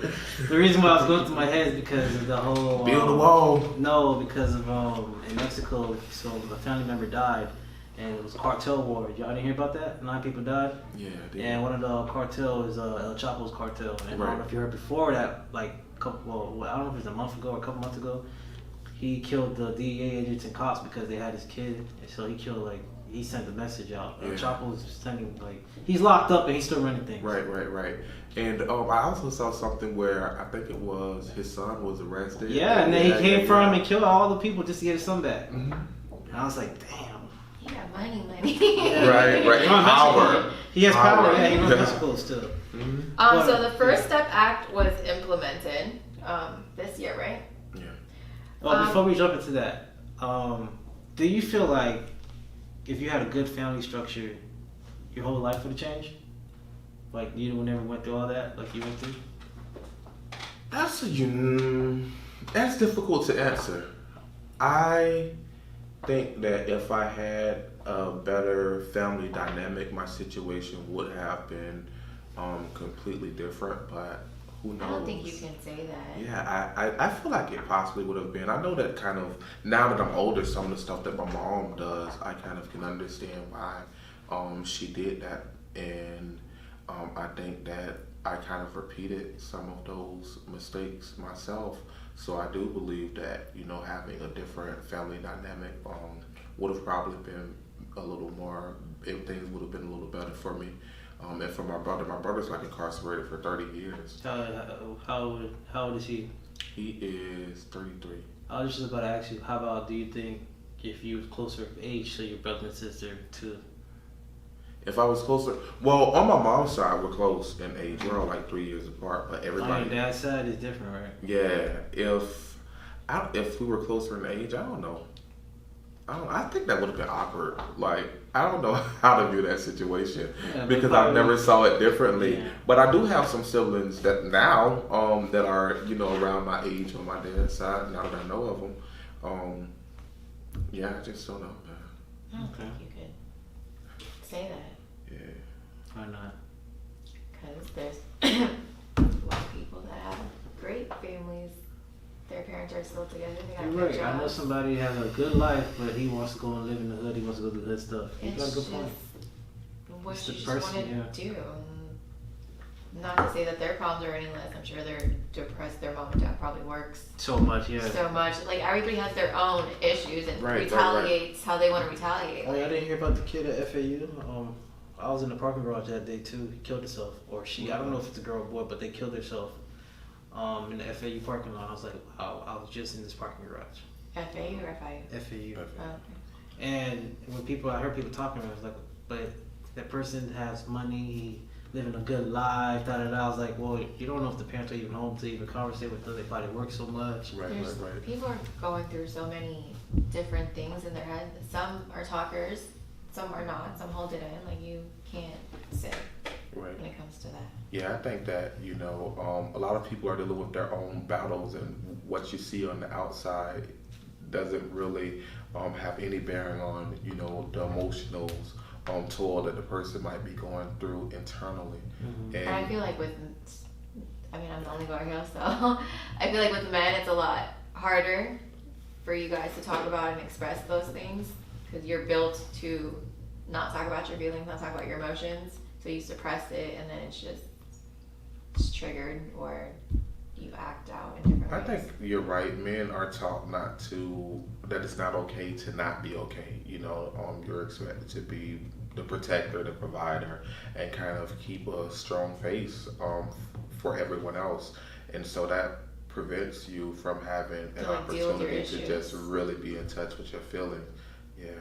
The reason why I was going through my head is because of the whole Build a wall. No, because of in Mexico, so a family member died, and it was a cartel war. Y'all didn't hear about that? 9 people died. Yeah, I did. And one of the cartel is El Chapo's cartel. And I don't know if you heard before that, like, I don't know if it was a month ago or a couple months ago, he killed the DEA agents and cops because they had his kid, and so he killed he sent the message out. El Chapo's sending he's locked up and he's still running things. Right. And I also saw something where I think it was his son was arrested. Yeah, and then he came from and killed all the people just to get his son back. Mm-hmm. And I was like, damn. He got money. Yeah. Right. Power. He has power. Yeah, he runs Mexico still. Mm-hmm. So the First Step Act was implemented this year, right? Yeah. Oh, before we jump into that, do you feel like if you had a good family structure, your whole life would have changed? Like you never went through all that, like you went through? That's difficult to answer. I think that if I had a better family dynamic, my situation would have been completely different, but who knows? I don't think you can say that. Yeah, I feel like it possibly would have been. I know that kind of, now that I'm older, some of the stuff that my mom does, I kind of can understand why she did that. And I think that I kind of repeated some of those mistakes myself. So I do believe that, having a different family dynamic would have probably been a little more, things would have been a little better for me. And for my brother's incarcerated for 30 years. How old is he? He is 33. I was just about to ask you, how about, do you think if you was closer of age to your brother and sister too? If I was closer, well, on my mom's side, we're close in age. We're all 3 years apart, but everybody. On your dad's side is different, right? Yeah. If we were closer in age, I don't know. I think that would have been awkward. I don't know how to view that situation because I never saw it differently. Yeah. But I do have some siblings that now that are around my age on my dad's side. Now that I know of them, I just don't know. I don't think you could say that. Yeah. Why not? Because there's a lot of people that have great families. Their parents are still together. They got You're right. jobs. I know somebody has a good life, but he wants to go and live in the hood. He wants to go do hood stuff. You got a good point. What It's you the just person, want to do. Not to say that their problems are any less. I'm sure they're depressed. Their mom and dad probably works so much. Yeah. So much. Everybody has their own issues and Right. retaliates how they want to retaliate. Oh, I didn't hear about the kid at FAU. I was in the parking garage that day too. He killed himself, or she. I don't know if it's a girl or boy, but they killed herself. In the FAU parking lot. I was like, wow, I was just in this parking garage. FAU or FIU? FAU. Oh, okay. And when I heard people talking, I was like, but that person has money, living a good life, da da da. I was like, well, you don't know if the parents are even home to even conversate with them. They probably work so much. Right. People are going through so many different things in their head. Some are talkers, some are not. Some hold it in. You can't say when it comes to that. Yeah, I think that, a lot of people are dealing with their own battles, and what you see on the outside doesn't really have any bearing on, the emotional toll that the person might be going through internally. Mm-hmm. And I feel like I'm the only girl here, so I feel like with men it's a lot harder for you guys to talk about and express those things because you're built to not talk about your feelings, not talk about your emotions. So you suppress it, and then it's just triggered, or you act out in different ways. I think you're right. Men are taught that it's not okay to not be okay. You're expected to be the protector, the provider, and kind of keep a strong face for everyone else. And so that prevents you from having an opportunity to just really be in touch with your feelings. Yeah.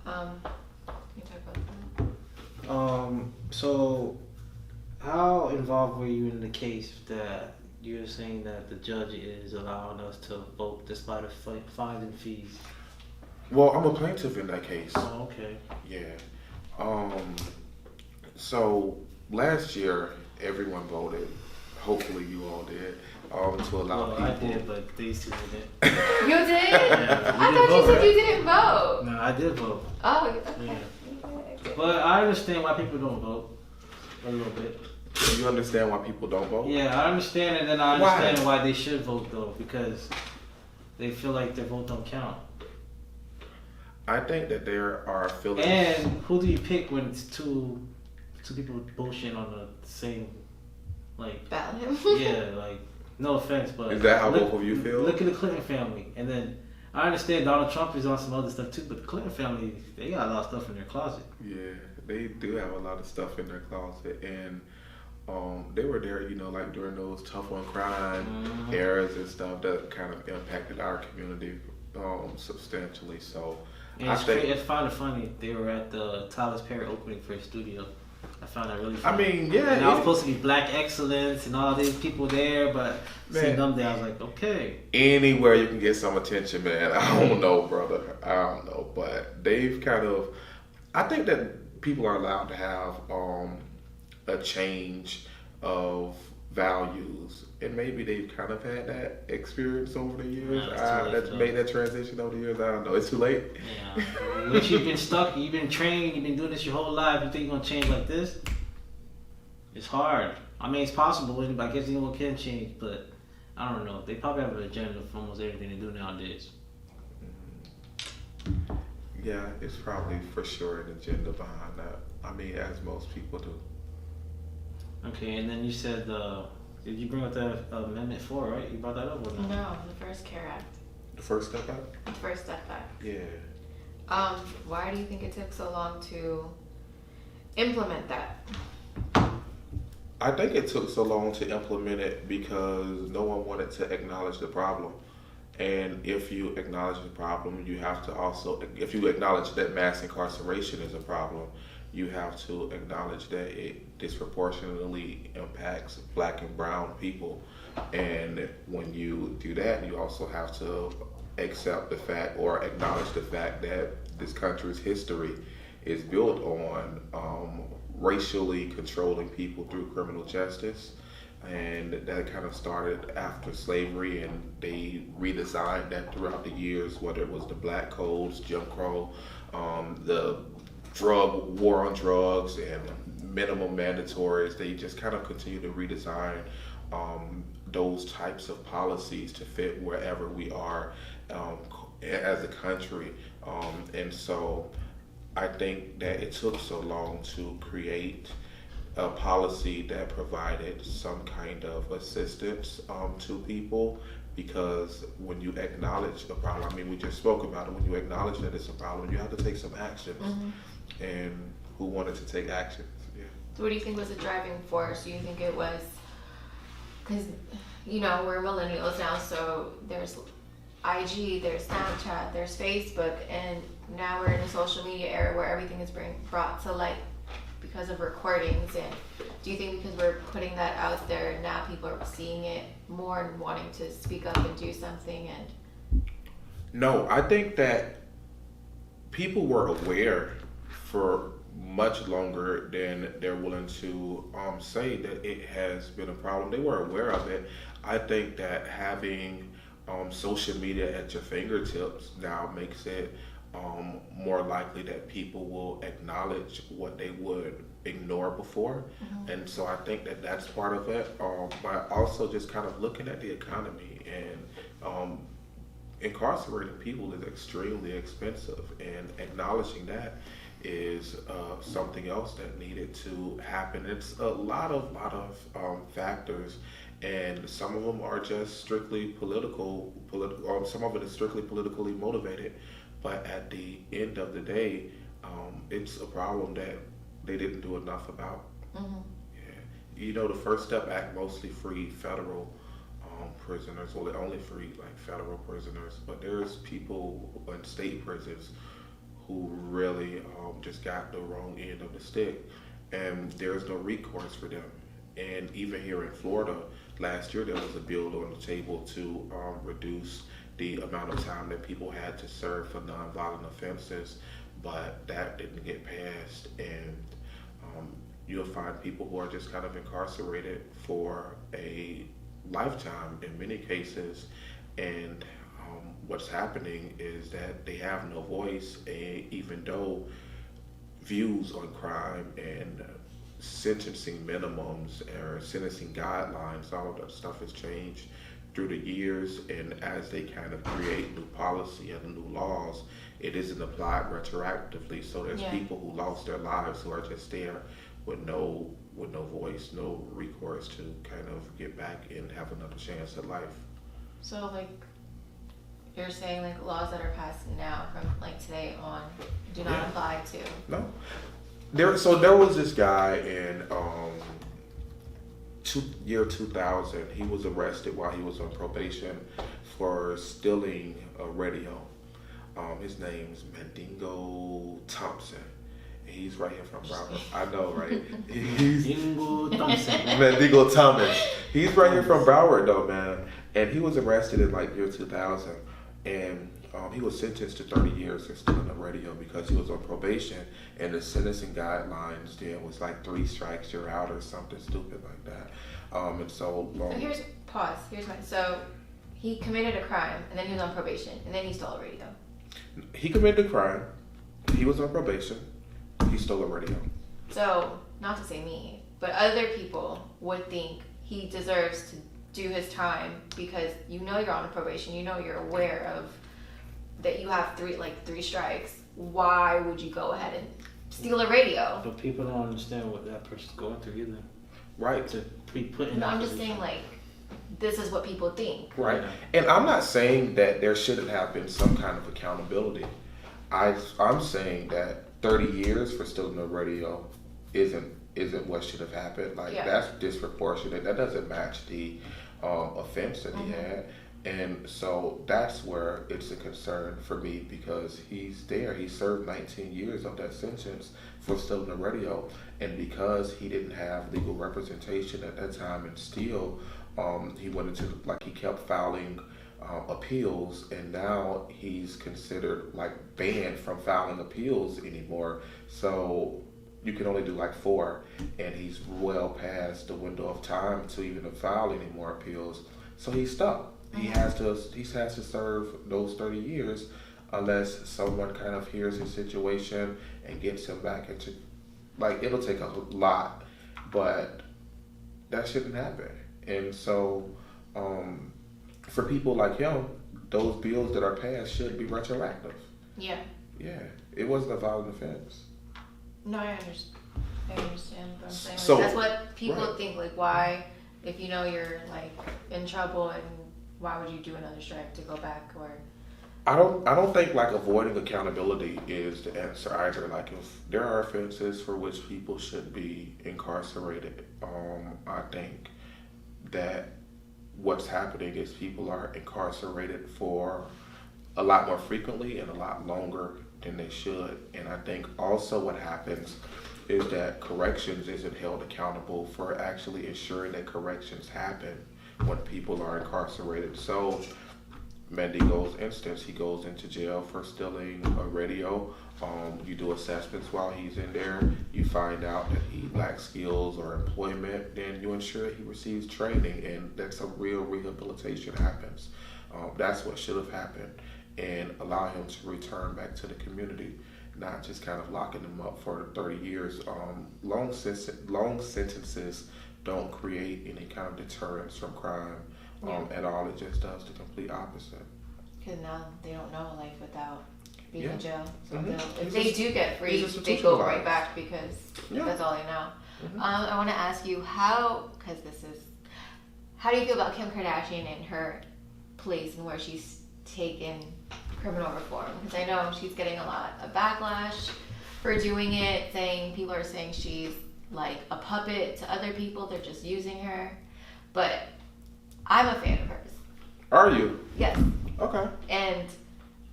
You talk about that. So how involved were you in the case that you're saying that the judge is allowing us to vote despite the fines and fees? Well, I'm a plaintiff in that case. Oh, okay. Yeah. So last year, everyone voted. Hopefully, you all did. To allow people. I did, but these two didn't. You did? Yeah, I thought you said you didn't vote. No, I did vote. Oh, okay. Yeah. But I understand why people don't vote. a little bit. Do you understand why people don't vote? Yeah, I understand, and then I understand why they should vote though, because they feel like their vote don't count. I think that there are feelings. And who do you pick when it's two people bullshit on the same, like? Ballot him. Yeah, like, no offense, but Is that how both of you feel? Look at the Clinton family, and then I understand Donald Trump is on some other stuff too, but the Clinton family, they got a lot of stuff in their closet. Yeah, they do have a lot of stuff in their closet, and they were there, you know, like during those tough on crime eras and stuff that kind of impacted our community substantially. So and I found it funny. They were at the Tyler Perry opening for his studio. I found that really funny. I mean, yeah. And I was supposed to be Black Excellence and all these people there, but seeing them there, I was like, okay. Anywhere you can get some attention, man. I don't know, brother. I don't know. But they've kind of, I think that people are allowed to have a change of values, and maybe they've kind of had that experience over the years. That's made that transition over the years. I don't know. It's too late. Yeah. Once you've been stuck, you've been trained, you've been doing this your whole life, you think you're gonna change like this? It's hard. I mean, it's possible. I guess anyone can change, but I don't know. They probably have an agenda for almost everything they do nowadays. Yeah, it's probably for sure an agenda behind that. I mean, as most people do. Okay, and then you said, did you bring up that Amendment 4, right? You brought that up or not? No, the first CARE Act. The First Step Act? The First Step Act. Yeah. Why do you think it took so long to implement that? I think it took so long to implement it because no one wanted to acknowledge the problem. And if you acknowledge the problem, you have to also, if you acknowledge that mass incarceration is a problem, you have to acknowledge that it disproportionately impacts Black and brown people. And when you do that, you also have to accept the fact or acknowledge the fact that this country's history is built on racially controlling people through criminal justice. And that kind of started after slavery, and they redesigned that throughout the years, whether it was the Black codes, Jim Crow, the war on drugs, and minimum mandatories. They just kind of continue to redesign those types of policies to fit wherever we are as a country. And so I think that it took so long to create a policy that provided some kind of assistance to people, because when you acknowledge a problem, I mean, we just spoke about it, when you acknowledge that it's a problem, you have to take some actions. And who wanted to take actions? Yeah. So what do you think was the driving force? Do you think it was, because, you know, we're millennials now, so there's IG, there's Snapchat, there's Facebook, and now we're in a social media era where everything is brought to light because of recordings. And do you think because we're putting that out there, now people are seeing it more and wanting to speak up and do something? And no, I think that people were aware for much longer than they're willing to say that it has been a problem. They were aware of it. I think that having social media at your fingertips now makes it more likely that people will acknowledge what they would ignore before. And so I think that that's part of it. But also just kind of looking at the economy, and incarcerating people is extremely expensive, and acknowledging that is something else that needed to happen. It's a lot of factors, and some of them are just strictly political. Some of it is strictly politically motivated. But at the end of the day, it's a problem that they didn't do enough about. Yeah. You know, the First Step Act mostly freed federal prisoners. Well, it only freed like federal prisoners, but there's people in state prisons who really just got the wrong end of the stick, and there's no recourse for them. And even here in Florida, last year there was a bill on the table to reduce the amount of time that people had to serve for nonviolent offenses, but that didn't get passed. And you'll find people who are just kind of incarcerated for a lifetime in many cases, and what's happening is that they have no voice, even though views on crime and sentencing minimums or sentencing guidelines, all of that stuff has changed through the years, and as they kind of create new policy and new laws, it isn't applied retroactively. So there's people who lost their lives who are just there with no voice, no recourse to kind of get back and have another chance at life. So like you're saying like laws that are passed now from like today on do not apply to. No. There was this guy in year 2000. He was arrested while he was on probation for stealing a radio. His name's Mandingo Thompson. He's right here from Broward. I know, right? Mandingo Thompson. Mandingo Thomas. He's right here from Broward, though, man. And he was arrested in like year 2000, and he was sentenced to 30 years for stealing a radio because he was on probation, and the sentencing guidelines then was like 3 strikes you're out or something stupid like that. And so long. So he committed a crime, and then he was on probation, and then he stole a radio. He committed a crime. He was on probation. He stole a radio. So, not to say me, but other people would think he deserves to do his time because you know you're on probation, you know you're aware of that you have 3 strikes. Why would you go ahead and steal a radio? But people don't understand what that person's going through either. Right. To be put in. No, I'm just saying like this is what people think. Right. And I'm not saying that there shouldn't have been some kind of accountability. I'm saying that 30 years for stealing a radio isn't what should have happened. Like that's disproportionate. That doesn't match the offense that he had. And so that's where it's a concern for me because he's there. He served 19 years of that sentence for stealing a radio. And because he didn't have legal representation at that time and still he went into, like, he kept filing appeals, and now he's considered like banned from filing appeals anymore. So you can only do like 4, and he's well past the window of time to even file any more appeals. So he's stuck. He has to serve those 30 years unless someone kind of hears his situation and gets him back into, like, it'll take a lot, but that shouldn't happen. And so for people like him, those bills that are passed should be retroactive. Yeah. Yeah. It wasn't a violent offense. No, I understand what I'm saying. So, that's what people think, like, why, if you know you're, like, in trouble, and why would you do another strike to go back? Or I don't think, like, avoiding accountability is the answer either. Like, if there are offenses for which people should be incarcerated, I think that what's happening is people are incarcerated for a lot more frequently and a lot longer than they should. And I think also what happens is that corrections isn't held accountable for actually ensuring that corrections happen when people are incarcerated. So Mandingo's instance, he goes into jail for stealing a radio. You do assessments while he's in there. You find out that he lacks skills or employment, then you ensure he receives training, and that's a real rehabilitation happens. That's what should have happened, and allow him to return back to the community, not just kind of locking him up for 30 years. Long sentences don't create any kind of deterrence from crime at all. It just does the complete opposite. Because now they don't know life without being in jail. So if they do get free, they go right back because that's all they know. I want to ask you how do you feel about Kim Kardashian and her place and where she's taken criminal reform? Because I know she's getting a lot of backlash for doing it, people are saying she's like a puppet to other people, they're just using her. But I'm a fan of hers. Are you? Yes. Okay. And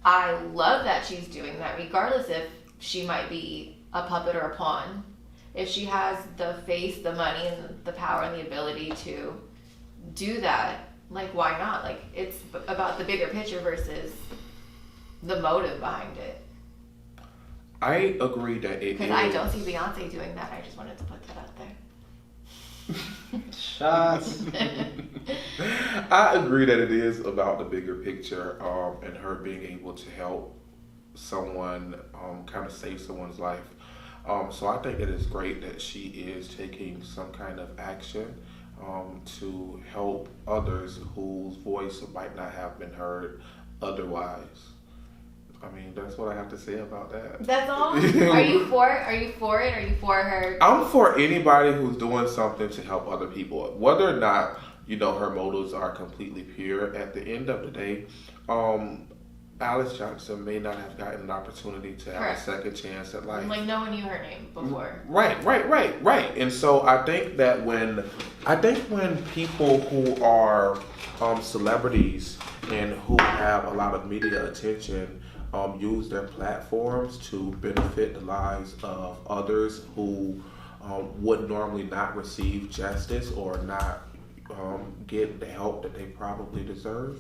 I love that she's doing that, regardless if she might be a puppet or a pawn. If she has the face, the money, and the power and the ability to do that, like, why not? Like, it's about the bigger picture versus the motive behind it. I agree that it is. Because I don't see Beyonce doing that. I just wanted to put that out there. Shots. I agree that it is about the bigger picture, and her being able to help someone, kind of save someone's life. So I think it is great that she is taking some kind of action to help others whose voice might not have been heard otherwise. I mean, that's what I have to say about that. That's all? Are you for it? Are you for it? Are you for her? I'm for anybody who's doing something to help other people, whether or not her motives are completely pure. At the end of the day, Alice Johnson may not have gotten an opportunity to have a second chance at life. Like, no one knew her name before. Right. And so I think that when people who are celebrities and who have a lot of media attention use their platforms to benefit the lives of others who would normally not receive justice or not get the help that they probably deserve,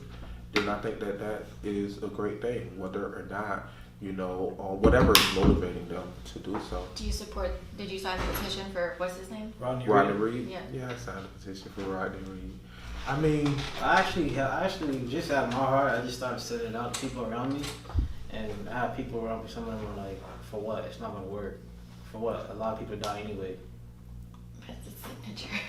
then I think that is a great thing, whether or not, whatever is motivating them to do so. Did you sign the petition for, what's his name? Rodney Reed? Yeah, I signed a petition for Rodney Reed. I mean, I actually just out of my heart, I just started sending it out to people around me, and I have people around me. Some of them were like, "For what? It's not gonna work. For what? A lot of people die anyway." That's a signature.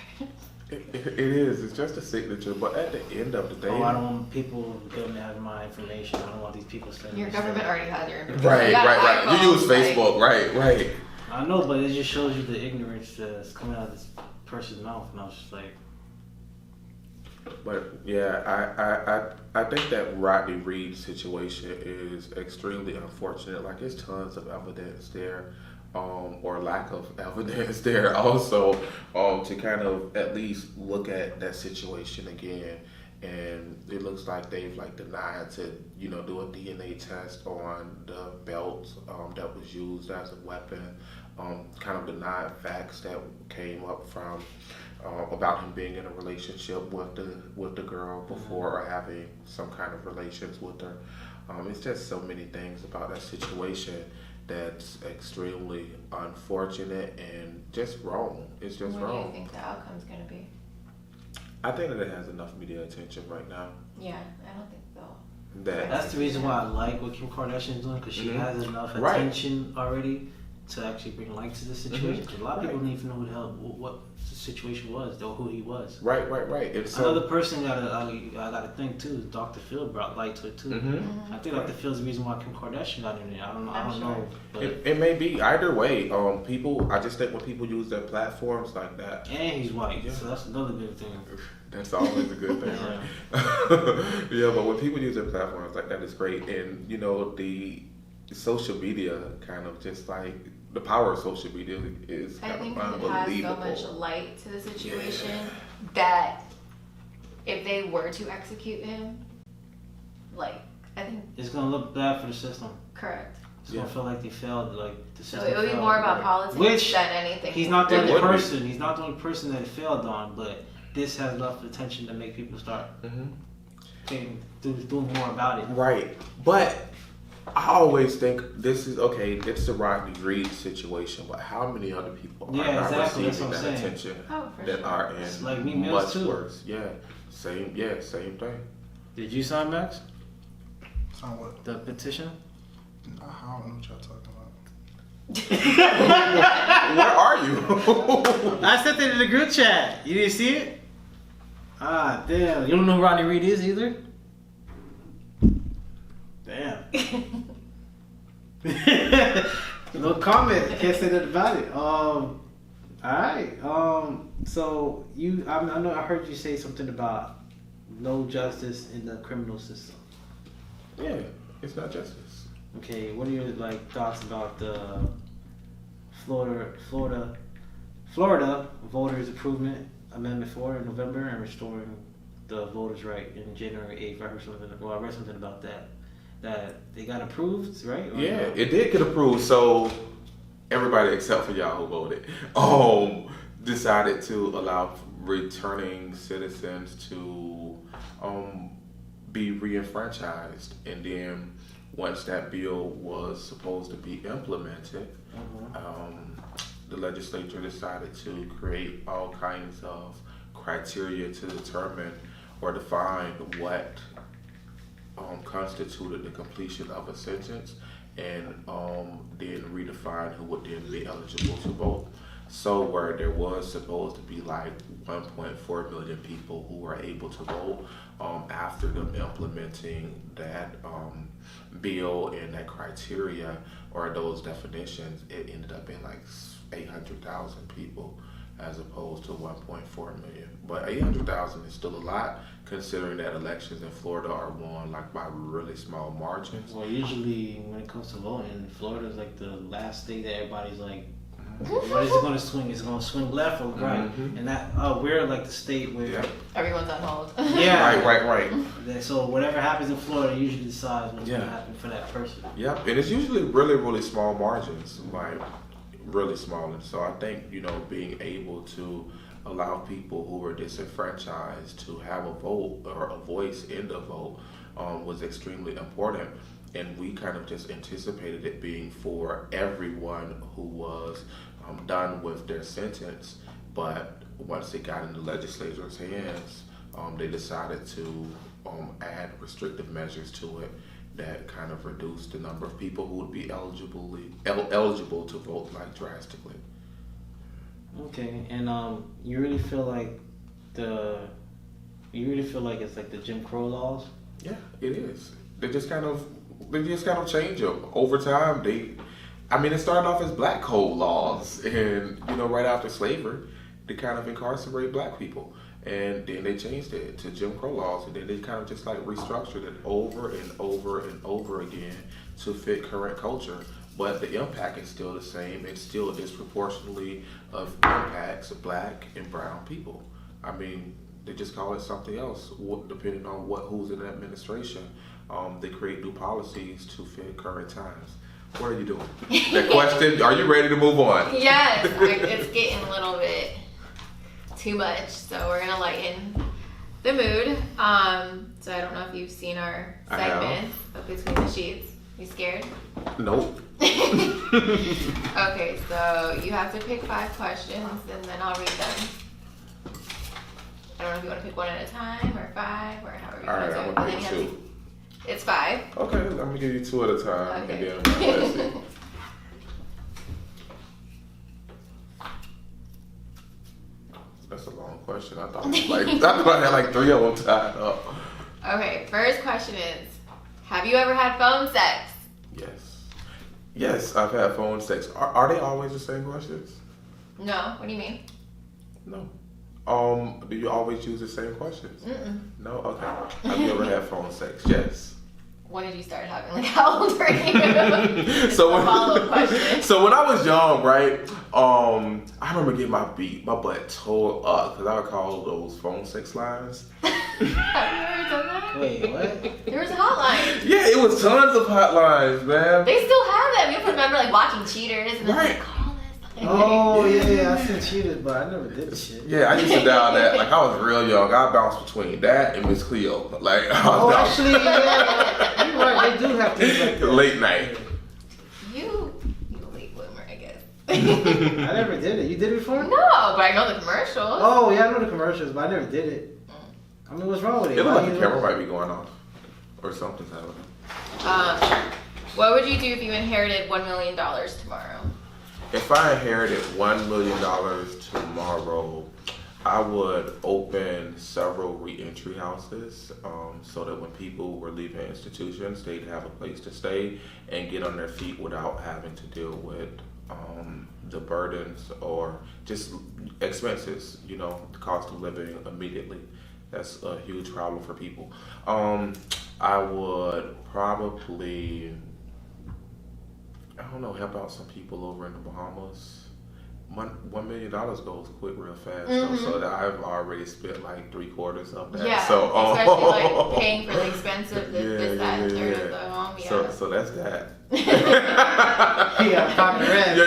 it is. It's just a signature, but at the end of the day, I don't want people getting to have my information. I don't want these people sending. Your government already has your information. Right. You use Facebook, right. I know, but it just shows you the ignorance that's coming out of this person's mouth, and I was just like. But yeah, I think that Rodney Reed's situation is extremely unfortunate. Like, there's tons of evidence there, or lack of evidence there also, to kind of at least look at that situation again. And it looks like they've denied to do a DNA test on the belt that was used as a weapon. Kind of denied facts that came up from about him being in a relationship with the girl before, or having some kind of relations with her. It's just so many things about that situation that's extremely unfortunate and just wrong. It's just wrong. What do you think the outcome's going to be? I think that it has enough media attention right now. Yeah, I don't think they'll. That's the reason why I like what Kim Kardashian's doing, because she has enough attention already to actually bring light to the situation. Because a lot of people need to know who the hell, what the situation was, or who he was. Right. And so, another person I gotta think too is Dr. Phil brought light to it too. I think Dr. Phil's the reason why Kim Kardashian got in there. I don't know. But it may be either way. I just think when people use their platforms like that, and he's white, so that's another good thing. That's always a good thing, right? Yeah, but when people use their platforms like that, it's great. And the social media kind of just the power of social media is kind of unbelievable. I think it has so much light to the situation that if they were to execute him, I think it's gonna look bad for the system. Correct. It's gonna feel like they failed, the system. So it would be more about politics than anything. He's not the only person. He's not the only person that it failed on, but this has enough attention to make people start doing more about it. Right, but I always think this is okay. It's the Rodney Reed situation, but how many other people are not receiving that attention that are in much worse? Yeah, same thing. Did you sign, Max? Sign what? The petition? Nah, I don't know what y'all talking about. Where are you? I sent it in the group chat. You didn't see it? Ah, damn. You don't know who Rodney Reed is either? Damn. No comment. Can't say that about it. All right. So I know I heard you say something about no justice in the criminal system. Yeah, it's not justice. Okay, what are your thoughts about the Florida voters improvement amendment 4 in November and restoring the voters' right in January 8th? I read something about that they got approved, right? Or yeah, it did get approved. So everybody except for y'all who voted decided to allow returning citizens to be re-enfranchised. And then once that bill was supposed to be implemented, the legislature decided to create all kinds of criteria to determine or define what constituted the completion of a sentence. and then redefine who would then be eligible to vote. So where there was supposed to be like 1.4 million people who were able to vote, after them implementing that bill and that criteria or those definitions, it ended up being like 800,000 people as opposed to 1.4 million. But 800,000 is still a lot, considering that elections in Florida are won like by really small margins. Well, usually when it comes to voting, Florida's like the last state that everybody's like, what is it going to swing? Is it going to swing left or right? And that we're like the state where everyone's on hold. Yeah, right. So whatever happens in Florida usually decides what's going to happen for that person. Yeah, and it's usually really small margins, like really small. And so I think, you know, being able to allow people who are disenfranchised to have a vote or a voice in the vote was extremely important. And we kind of just anticipated it being for everyone who was done with their sentence. But once it got in the legislature's hands, they decided to add restrictive measures to it that kind of reduced the number of people who would be eligible to vote like drastically. Okay, and you really feel like it's like the Jim Crow laws? Yeah, it is. They just kind of change them over time. It started off as black code laws, and you know, right after slavery, they kind of incarcerate black people, and then they changed it to Jim Crow laws, and then they kind of just like restructured it over and over and over again to fit current culture. But the impact is still the same. It still disproportionately impacts black and brown people. I mean, they just call it something else depending on who's in the administration. They create new policies to fit current times. What are you doing? That question, are you ready to move on? Yes, it's getting a little bit too much, so we're gonna lighten the mood. So I don't know if you've seen our segment of Between the Sheets. You scared? Nope. Okay, so you have to pick 5 questions and then I'll read them. I don't know if you want to pick one at a time or 5 or however you want to do it. I'm gonna pick 2. It's 5. Okay, I'm gonna give you 2 at a time, Okay. and then let's see. That's a long question. I thought I had like 3 of them tied up. Okay, first question is, have you ever had phone sex? Yes, I've had phone sex. Are they always the same questions? No, what do you mean? No. Do you always use the same questions? No? Okay. Have you ever had phone sex? Yes. When did you start having, like, how old are you? Follow-up question. So when I was young, right, I remember getting my butt tore up because I would call those phone sex lines. Have you ever done that? Wait, what? There was a hotline. Yeah, it was tons of hotlines, man. They still have them. You have to remember, like, watching Cheaters and Right. it's like, call this. Oh, yeah, I seen Cheaters, but I never did the shit. Yeah, I used to dial that. Like, I was real young. I bounced between that and Miss Cleo. Like, I was Actually, yeah, you're right. They do have things like that. late night. You a late bloomer, I guess. I never did it. You did it before? No, but I know the commercials. Oh, yeah, I know the commercials, but I never did it. I mean, what's wrong with it? It looked Why like you the know? camera might be going off. Or something's happening. What would you do if you inherited $1 million tomorrow? If I inherited $1 million tomorrow, I would open several reentry houses so that when people were leaving institutions, they'd have a place to stay and get on their feet without having to deal with the burdens or just expenses, you know, the cost of living immediately. That's a huge problem for people. I would probably, I don't know, help out some people over in the Bahamas. $1 million goes quick real fast, so that I've already spent like 3/4 of that. Yeah, so, especially like paying for the expense of this, that, and third of the home. Yeah. So that's that. Yeah, pocket rent.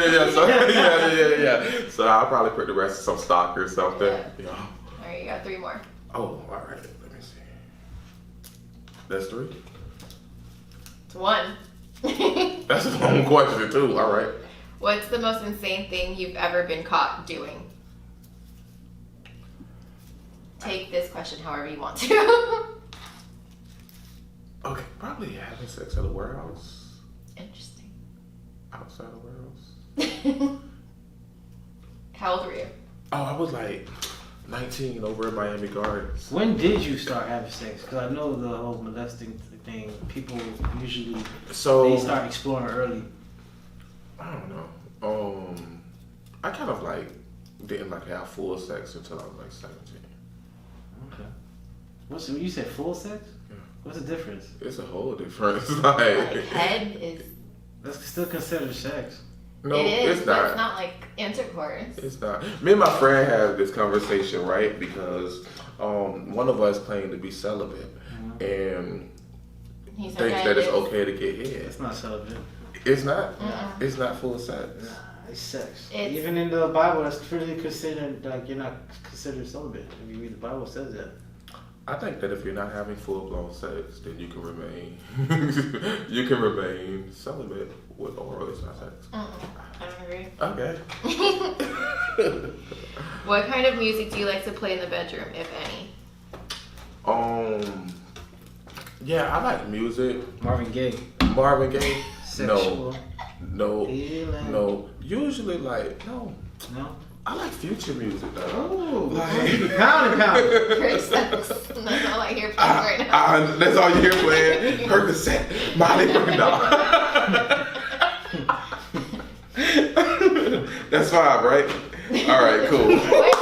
Yeah. So I'll probably put the rest of some stock or something. Yeah. All right, you got 3 more. Oh, all right. Let me see. That's 3. It's 1. That's a long question too. All right. What's the most insane thing you've ever been caught doing? Take this question however you want to. Okay, probably having sex at a warehouse. Interesting. Outside of Wales. How old were you? Oh, I was like 19 over in Miami Gardens. When did you start having sex? Because I know the whole molesting thing. People usually So they start exploring early. I don't know. I kind of like didn't like have full sex until I was like 17. Okay. What's you said? Full sex? Yeah. What's the difference? It's a whole difference. Like head is. That's still considered sex. No, it is, it's but not. it's not like intercourse. It's not. Me and my friend had this conversation, right? Because one of us claimed to be celibate and He's thinks that it's okay to get head. It's not celibate. It's not. Mm-mm. It's not full sex. Nah, it's sex. It's- Even in the Bible, that's really considered like you're not considered celibate. If you read the Bible, it says that. I think that if you're not having full blown sex, then you can remain celibate with oral. It's not sex. I don't agree. Okay. What kind of music do you like to play in the bedroom, if any? Yeah, I like music. Marvin Gaye. Marvin Gaye. Sexual. No. Healing. No. Usually, like no. No. I like future music though. Oh, Like- pound. Great sex. That's all I hear from right now. That's all you hear playing. Percocet, Molly. No. That's fine, right? All right, cool. Wait,